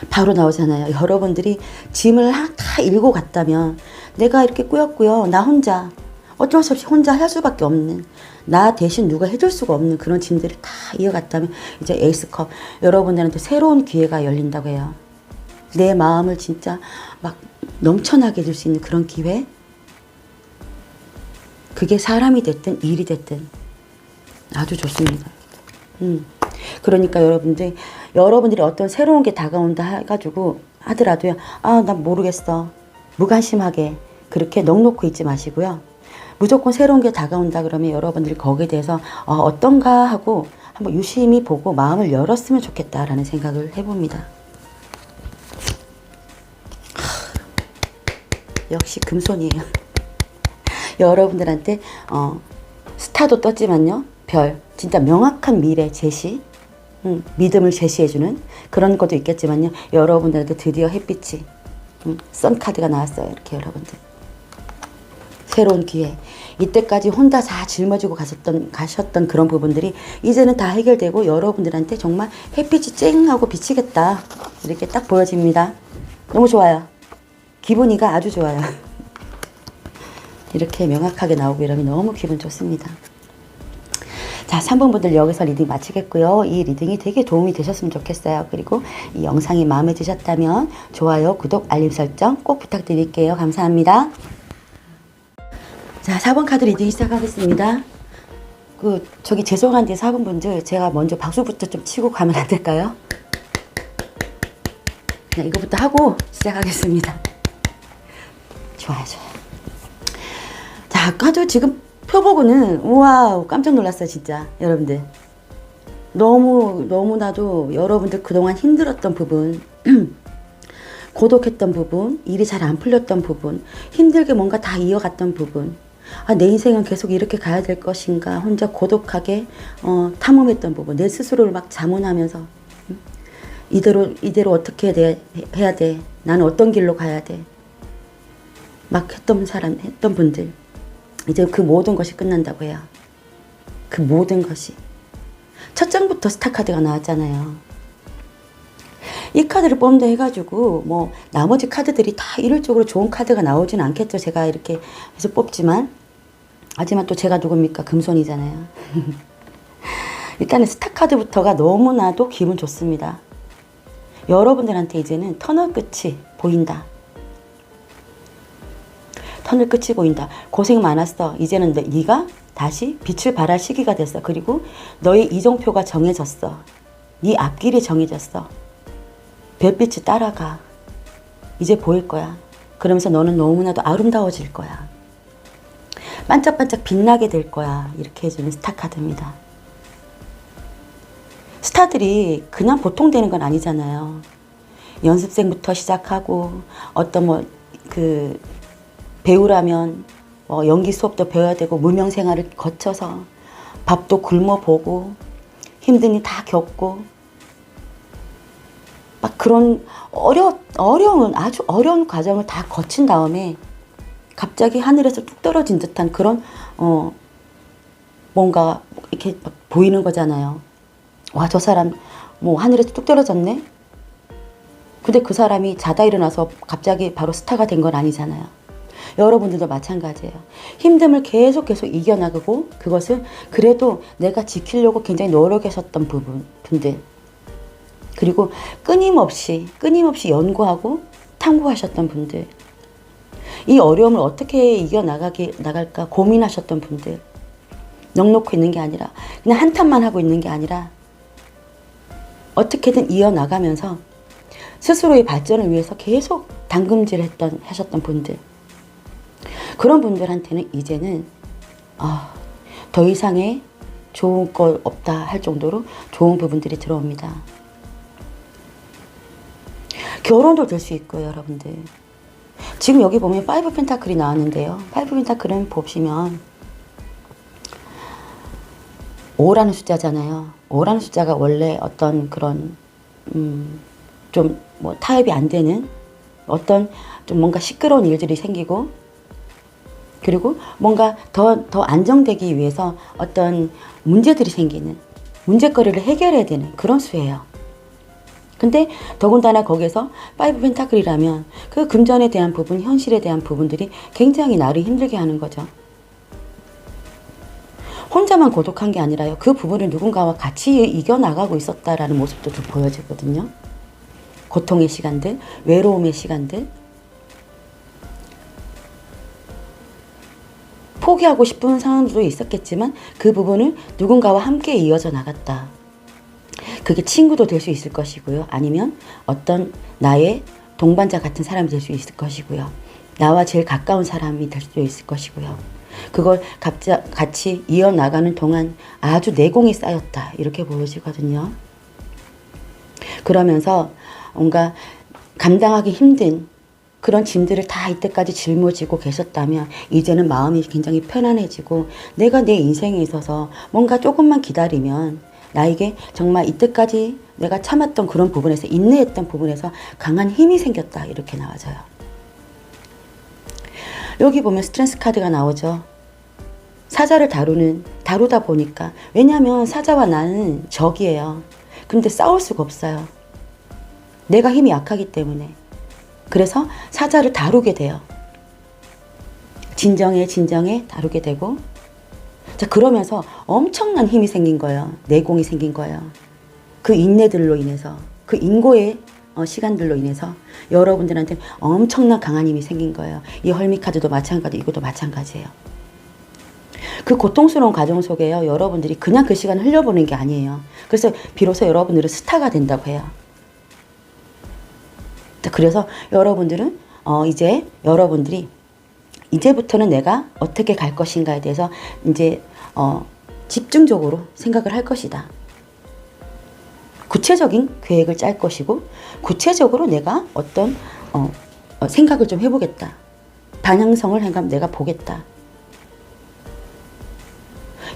바로 나오잖아요. 여러분들이 짐을 다 일고 갔다면 내가 이렇게 꾸역꾸역 나 혼자 어쩔 수 없이 혼자 할 수밖에 없는, 나 대신 누가 해줄 수가 없는 그런 짐들을 다 이어갔다면 이제 에이스컵, 여러분들한테 새로운 기회가 열린다고 해요. 내 마음을 진짜 막 넘쳐나게 해줄 수 있는 그런 기회. 그게 사람이 됐든 일이 됐든 아주 좋습니다. 그러니까 여러분들이 어떤 새로운 게 다가온다 해가지고 하더라도요. 아, 난 모르겠어. 무관심하게 그렇게 넋놓고 있지 마시고요. 무조건 새로운 게 다가온다 그러면 여러분들이 거기에 대해서 어떤가 하고 한번 유심히 보고 마음을 열었으면 좋겠다라는 생각을 해봅니다. 역시 금손이에요. 여러분들한테 스타도 떴지만요. 별, 진짜 명확한 미래 제시, 믿음을 제시해주는 그런 것도 있겠지만요. 여러분들한테 드디어 햇빛이, 선카드가 나왔어요. 이렇게 여러분들. 새로운 기회. 이때까지 혼자 다 짊어지고 가셨던 그런 부분들이 이제는 다 해결되고 여러분들한테 정말 햇빛이 쨍하고 비치겠다. 이렇게 딱 보여집니다. 너무 좋아요. 기분이가 아주 좋아요. 이렇게 명확하게 나오고 이러면 너무 기분 좋습니다. 자, 3번 분들 여기서 리딩 마치겠고요. 이 리딩이 되게 도움이 되셨으면 좋겠어요. 그리고 이 영상이 마음에 드셨다면 좋아요, 구독, 알림 설정 꼭 부탁드릴게요. 감사합니다. 자, 4번 카드 리딩 시작하겠습니다. 저기 죄송한데 4번 분들 제가 먼저 박수부터 좀 치고 가면 안 될까요? 네, 이거부터 하고 시작하겠습니다. 좋아요, 좋아요. 자, 카드 지금 펴보고는 우와 깜짝 놀랐어요, 진짜. 여러분들 너무나도 여러분들 그동안 힘들었던 부분 고독했던 부분, 일이 잘 안 풀렸던 부분, 힘들게 뭔가 다 이어갔던 부분, 아, 내 인생은 계속 이렇게 가야 될 것인가 혼자 고독하게 탐험했던 부분, 내 스스로를 막 자문하면서 이대로 어떻게 해야 돼, 나는 어떤 길로 가야 돼. 막 했던 분들. 이제 그 모든 것이 끝난다고 해요. 그 모든 것이. 첫 장부터 스타 카드가 나왔잖아요. 이 카드를 뽑는다 해가지고 뭐 나머지 카드들이 다 이율적으로 좋은 카드가 나오진 않겠죠. 제가 이렇게 해서 뽑지만. 하지만 또 제가 누굽니까? 금손이잖아요. 일단은 스타 카드부터가 너무나도 기분 좋습니다. 여러분들한테 이제는 터널 끝이 보인다. 터널 끝이 보인다. 고생 많았어. 이제는 네가 다시 빛을 발할 시기가 됐어. 그리고 너의 이정표가 정해졌어. 네 앞길이 정해졌어. 별빛이 따라가. 이제 보일 거야. 그러면서 너는 너무나도 아름다워질 거야. 반짝반짝 빛나게 될 거야. 이렇게 해주는 스타 카드입니다. 스타들이 그냥 보통 되는 건 아니잖아요. 연습생부터 시작하고 어떤 배우라면 연기 수업도 배워야 되고 무명 생활을 거쳐서 밥도 굶어보고 힘든 일 다 겪고 막 그런 아주 어려운 과정을 다 거친 다음에 갑자기 하늘에서 뚝 떨어진 듯한 그런 뭔가 이렇게 막 보이는 거잖아요. 와, 저 사람 뭐 하늘에서 뚝 떨어졌네? 근데 그 사람이 자다 일어나서 갑자기 바로 스타가 된 건 아니잖아요. 여러분들도 마찬가지예요. 힘듦을 계속 이겨나가고 그것을 그래도 내가 지키려고 굉장히 노력하셨던 분들, 그리고 끊임없이 연구하고 탐구하셨던 분들, 이 어려움을 어떻게 이겨나갈까 고민하셨던 분들, 넋놓고 있는 게 아니라 그냥 한탄만 하고 있는 게 아니라 어떻게든 이어나가면서 스스로의 발전을 위해서 계속 하셨던 분들, 그런 분들한테는 이제는 더 이상의 좋은 거 없다 할 정도로 좋은 부분들이 들어옵니다. 결혼도 될 수 있고요, 여러분들. 지금 여기 보면 5 펜타클이 나왔는데요. 5 펜타클은 보시면 5라는 숫자잖아요. 5라는 숫자가 원래 어떤 그런 좀 뭐 타협이 안 되는 어떤 좀 뭔가 시끄러운 일들이 생기고, 그리고 뭔가 더 안정되기 위해서 어떤 문제들이 생기는, 문제거리를 해결해야 되는 그런 수예요. 근데 더군다나 거기서 5 펜타클이라면 그 금전에 대한 부분, 현실에 대한 부분들이 굉장히 나를 힘들게 하는 거죠. 혼자만 고독한 게 아니라요. 그 부분을 누군가와 같이 이겨나가고 있었다라는 모습도 좀 보여지거든요. 고통의 시간들, 외로움의 시간들, 포기하고 싶은 상황도 있었겠지만 그 부분을 누군가와 함께 이어져 나갔다. 그게 친구도 될 수 있을 것이고요. 아니면 어떤 나의 동반자 같은 사람이 될 수 있을 것이고요. 나와 제일 가까운 사람이 될 수도 있을 것이고요. 그걸 같이 이어나가는 동안 아주 내공이 쌓였다. 이렇게 보여지거든요. 그러면서 뭔가 감당하기 힘든 그런 짐들을 다 이때까지 짊어지고 계셨다면 이제는 마음이 굉장히 편안해지고 내가 내 인생에 있어서 뭔가 조금만 기다리면 나에게 정말 이때까지 내가 참았던 그런 부분에서, 인내했던 부분에서 강한 힘이 생겼다. 이렇게 나와져요. 여기 보면 스트렝스 카드가 나오죠. 사자를 다루다 보니까, 왜냐하면 사자와 나는 적이에요. 근데 싸울 수가 없어요. 내가 힘이 약하기 때문에. 그래서 사자를 다루게 돼요. 진정에 다루게 되고, 자, 그러면서 엄청난 힘이 생긴 거예요. 내공이 생긴 거예요. 그 인내들로 인해서, 그 인고의 시간들로 인해서 여러분들한테 엄청난 강한 힘이 생긴 거예요. 이 헐미 카드도 마찬가지, 이것도 마찬가지예요. 그 고통스러운 과정 속에요, 여러분들이 그냥 그 시간을 흘려보는 게 아니에요. 그래서 비로소 여러분들은 스타가 된다고 해요. 그래서 여러분들은 여러분들이 이제부터는 내가 어떻게 갈 것인가에 대해서 이제 집중적으로 생각을 할 것이다. 구체적인 계획을 짤 것이고, 구체적으로 내가 어떤 생각을 좀 해보겠다. 방향성을 내가 보겠다.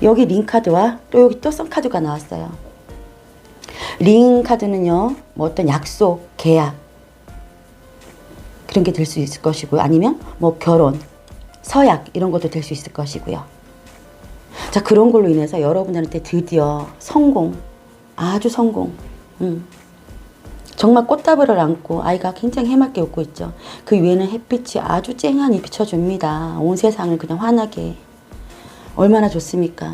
여기 링 카드와 또 여기 또 선 카드가 나왔어요. 링 카드는요, 뭐 어떤 약속, 계약, 그런 게 될 수 있을 것이고요. 아니면 뭐 결혼, 서약 이런 것도 될 수 있을 것이고요. 자, 그런 걸로 인해서 여러분들한테 드디어 성공, 아주 성공, 정말 꽃다발을 안고 아이가 굉장히 해맑게 웃고 있죠. 그 위에는 햇빛이 아주 쨍하니 비춰줍니다. 온 세상을 그냥 환하게. 얼마나 좋습니까?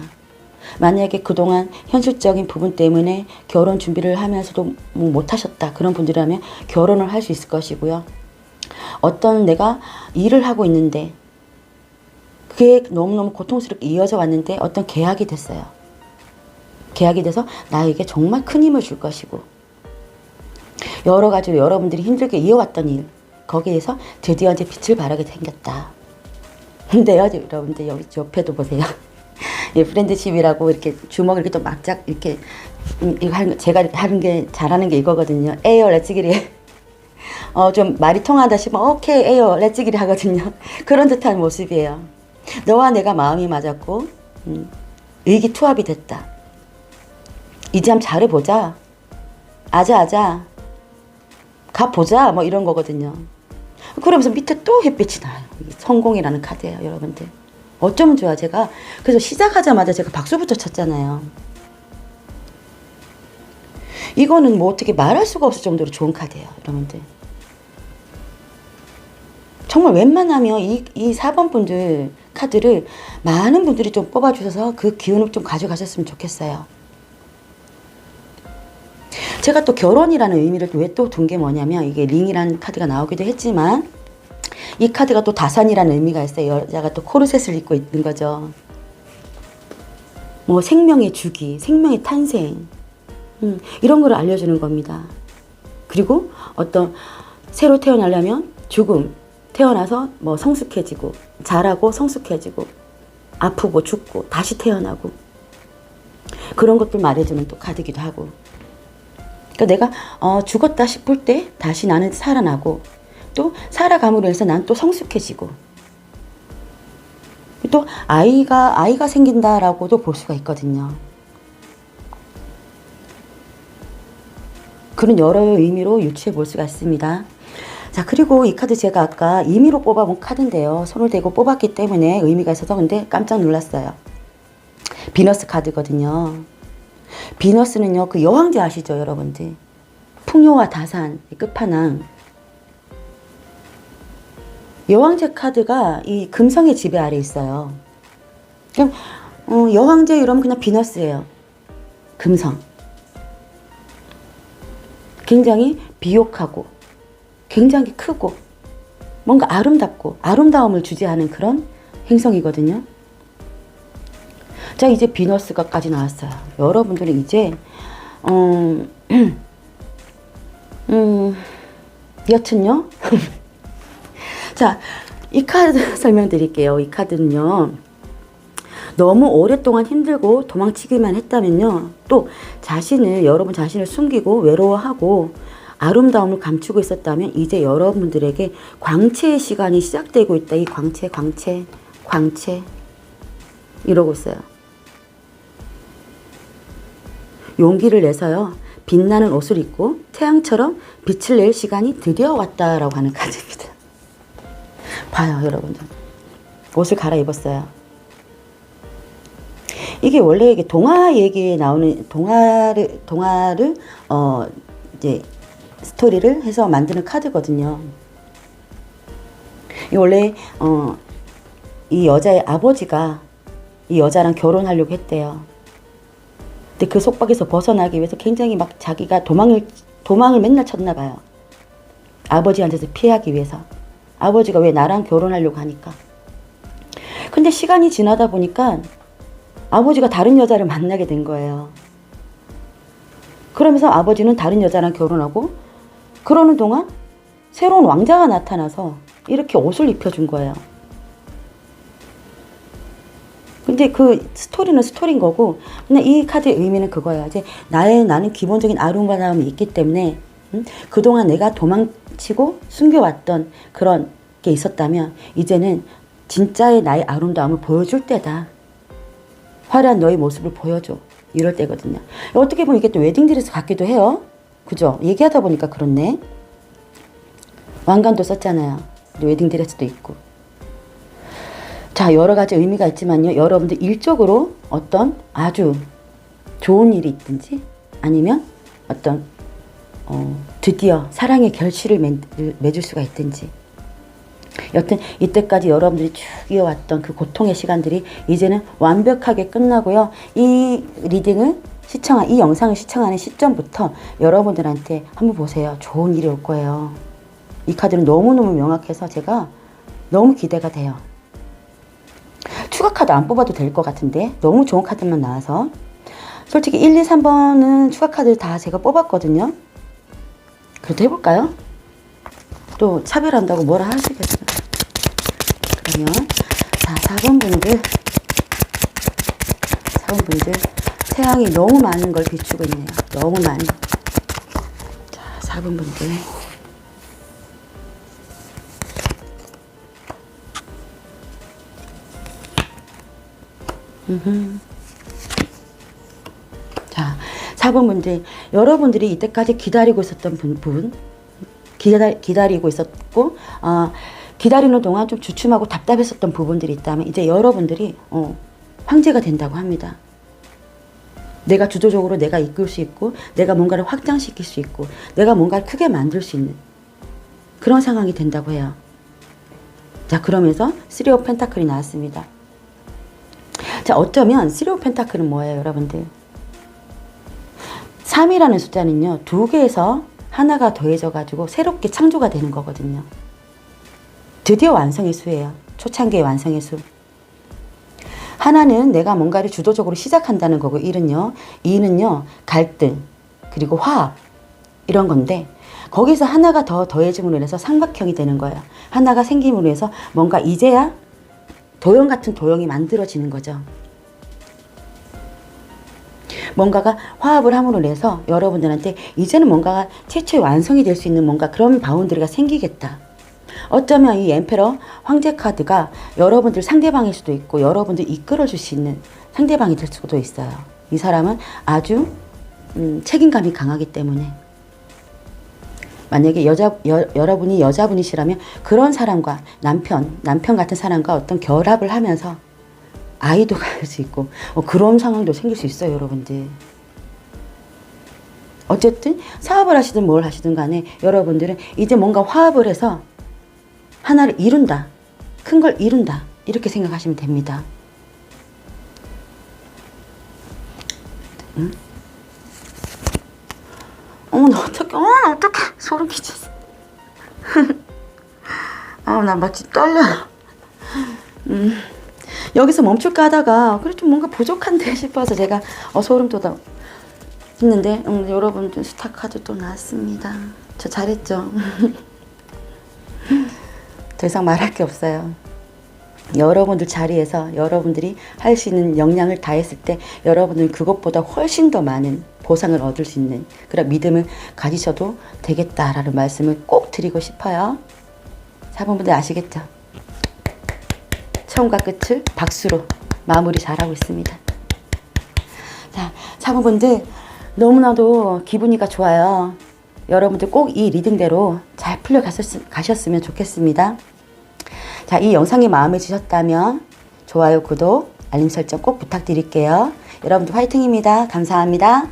만약에 그동안 현실적인 부분 때문에 결혼 준비를 하면서도 뭐 못하셨다 그런 분들이라면 결혼을 할 수 있을 것이고요. 어떤 내가 일을 하고 있는데 그게 너무너무 고통스럽게 이어져 왔는데 어떤 계약이 됐어요. 계약이 돼서 나에게 정말 큰 힘을 줄 것이고, 여러 가지로 여러분들이 힘들게 이어왔던 일, 거기에서 드디어 이제 빛을 발하게 생겼다. 근데요, 여러분들 여기 옆에도 보세요. 예, 프렌드십이라고 이렇게 주먹을 이렇게 또 막작 이렇게 이거 하는 제가 하는 게 잘하는 게 이거거든요. 에이요, 렛츠기리. 좀 말이 통하다 싶으면 오케이, 에이요, 렛츠기리 하거든요. 그런 듯한 모습이에요. 너와 내가 마음이 맞았고 의기투합이 됐다. 이제 한번 잘해보자. 아자 가보자 뭐 이런 거거든요. 그러면서 밑에 또 햇빛이 나요. 이게 성공이라는 카드예요, 여러분들. 어쩌면 좋아. 제가 그래서 시작하자마자 제가 박수부터 쳤잖아요. 이거는 뭐 어떻게 말할 수가 없을 정도로 좋은 카드예요, 여러분들. 정말 웬만하면 이 4번 분들 카드를 많은 분들이 좀 뽑아주셔서 그 기운을 좀 가져가셨으면 좋겠어요. 제가 또 결혼이라는 의미를 왜 또 둔 게 뭐냐면, 이게 링이라는 카드가 나오기도 했지만 이 카드가 또 다산이라는 의미가 있어요. 여자가 또 코르셋을 입고 있는 거죠. 뭐 생명의 주기, 생명의 탄생, 이런 걸 알려주는 겁니다. 그리고 어떤 새로 태어나려면 죽음, 태어나서 뭐 성숙해지고 자라고 성숙해지고 아프고 죽고 다시 태어나고, 그런 것들 말해주는 또 카드기도 하고. 그러니까 내가 죽었다 싶을 때 다시 나는 살아나고, 또 살아감으로 해서 난 또 성숙해지고, 또 아이가 생긴다라고도 볼 수가 있거든요. 그런 여러 의미로 유추해 볼 수가 있습니다. 자, 그리고 이 카드 제가 아까 임의로 뽑아본 카드인데요. 손을 대고 뽑았기 때문에 의미가 있어서 근데 깜짝 놀랐어요. 비너스 카드거든요. 비너스는요, 그 여왕제 아시죠, 여러분들? 풍요와 다산, 끝판왕. 여왕제 카드가 이 금성의 지배 아래 있어요. 그냥 여왕제 이러면 그냥 비너스예요. 금성. 굉장히 비옥하고 굉장히 크고 뭔가 아름답고 아름다움을 주제하는 그런 행성이거든요. 자, 이제 비너스가까지 나왔어요. 여러분들은 이제 여튼요. 자, 이 카드 설명드릴게요. 이 카드는요, 너무 오랫동안 힘들고 도망치기만 했다면요, 또 여러분 자신을 숨기고 외로워하고 아름다움을 감추고 있었다면 이제 여러분들에게 광채의 시간이 시작되고 있다. 이 광채 이러고 있어요. 용기를 내서요, 빛나는 옷을 입고 태양처럼 빛을 낼 시간이 드디어 왔다라고 하는 카드입니다. 봐요, 여러분들. 옷을 갈아입었어요. 이게 원래 이게 동화 얘기에 나오는 동화를 이제 스토리를 해서 만드는 카드거든요. 이 원래 이 여자의 아버지가 이 여자랑 결혼하려고 했대요. 근데 그 속박에서 벗어나기 위해서 굉장히 막 자기가 도망을 맨날 쳤나 봐요. 아버지한테서 피하기 위해서. 아버지가 왜 나랑 결혼하려고 하니까. 근데 시간이 지나다 보니까 아버지가 다른 여자를 만나게 된 거예요. 그러면서 아버지는 다른 여자랑 결혼하고, 그러는 동안 새로운 왕자가 나타나서 이렇게 옷을 입혀준 거예요. 근데 그 스토리는 스토리인 거고, 근데 이 카드의 의미는 그거예요. 이제 나는 기본적인 아름다움이 있기 때문에 그동안 내가 도망치고 숨겨왔던 그런 게 있었다면 이제는 진짜의 나의 아름다움을 보여줄 때다. 화려한 너의 모습을 보여줘. 이럴 때거든요. 어떻게 보면 이게 또 웨딩드레스 같기도 해요. 그죠? 얘기하다 보니까 그렇네. 왕관도 썼잖아요. 웨딩드레스도 있고. 자, 여러 가지 의미가 있지만요. 여러분들 일적으로 어떤 아주 좋은 일이 있든지 아니면 어떤 드디어 사랑의 결실을 맺을 수가 있든지, 여튼 이때까지 여러분들이 쭉 이어왔던 그 고통의 시간들이 이제는 완벽하게 끝나고요. 이 리딩을 이 영상을 시청하는 시점부터 여러분들한테 한번 보세요. 좋은 일이 올 거예요. 이 카드는 너무너무 명확해서 제가 너무 기대가 돼요. 추가 카드 안 뽑아도 될 것 같은데 너무 좋은 카드만 나와서. 솔직히 1, 2, 3번은 추가 카드 다 제가 뽑았거든요. 그래도 해볼까요? 또 차별한다고 뭐라 하시겠어요. 그러면 자, 4번 분들 태양이 너무 많은 걸 비추고 있네요. 너무 많이. 자, 4번 분들. 자, 4번 분들, 여러분들이 이때까지 기다리고 있었던 부분, 기다리고 있었고, 기다리는 동안 좀 주춤하고 답답했었던 부분들이 있다면 이제 여러분들이 황제가 된다고 합니다. 내가 주도적으로 내가 이끌 수 있고, 내가 뭔가를 확장시킬 수 있고, 내가 뭔가를 크게 만들 수 있는 그런 상황이 된다고 해요. 자, 그러면서 3 오브 펜타클이 나왔습니다. 자, 어쩌면 3 오브 펜타클은 뭐예요, 여러분들? 3이라는 숫자는요, 2개에서 하나가 더해져 가지고 새롭게 창조가 되는 거거든요. 드디어 완성의 수예요. 초창기의 완성의 수. 하나는 내가 뭔가를 주도적으로 시작한다는 거고, 2는요 갈등, 그리고 화합, 이런 건데, 거기서 하나가 더 더해짐으로 인해서 삼각형이 되는 거예요. 하나가 생김으로 해서 뭔가 이제야 도형 같은 도형이 만들어지는 거죠. 뭔가가 화합을 함으로 인해서 여러분들한테 이제는 뭔가가 최초의 완성이 될 수 있는 뭔가 그런 바운드리가 생기겠다. 어쩌면 이 엠페러 황제 카드가 여러분들 상대방일 수도 있고, 여러분들 이끌어줄 수 있는 상대방이 될 수도 있어요. 이 사람은 아주 책임감이 강하기 때문에, 만약에 여러분이 여자분이시라면 그런 사람과 남편 같은 사람과 어떤 결합을 하면서 아이도 가질 수 있고, 그런 상황도 생길 수 있어요, 여러분들. 어쨌든 사업을 하시든 뭘 하시든 간에 여러분들은 이제 뭔가 화합을 해서 하나를 이룬다, 큰 걸 이룬다, 이렇게 생각하시면 됩니다. 응? 나 어떡해. 소름 끼쳤어. 나 마치 떨려. 여기서 멈출까 하다가, 그래, 좀 뭔가 부족한데 싶어서 제가, 소름 돋아. 했는데, 여러분, 스타카드 또 나왔습니다. 저 잘했죠? 더 이상 말할 게 없어요. 여러분들 자리에서 여러분들이 할 수 있는 역량을 다했을 때 여러분은 그것보다 훨씬 더 많은 보상을 얻을 수 있는 그런 믿음을 가지셔도 되겠다라는 말씀을 꼭 드리고 싶어요. 4번분들 아시겠죠? 처음과 끝을 박수로 마무리 잘하고 있습니다. 자, 4번분들 너무나도 기분이가 좋아요. 여러분들 꼭 이 리딩대로 잘 풀려 가셨으면 좋겠습니다. 자, 이 영상이 마음에 드셨다면 좋아요, 구독, 알림 설정 꼭 부탁드릴게요. 여러분들 화이팅입니다. 감사합니다.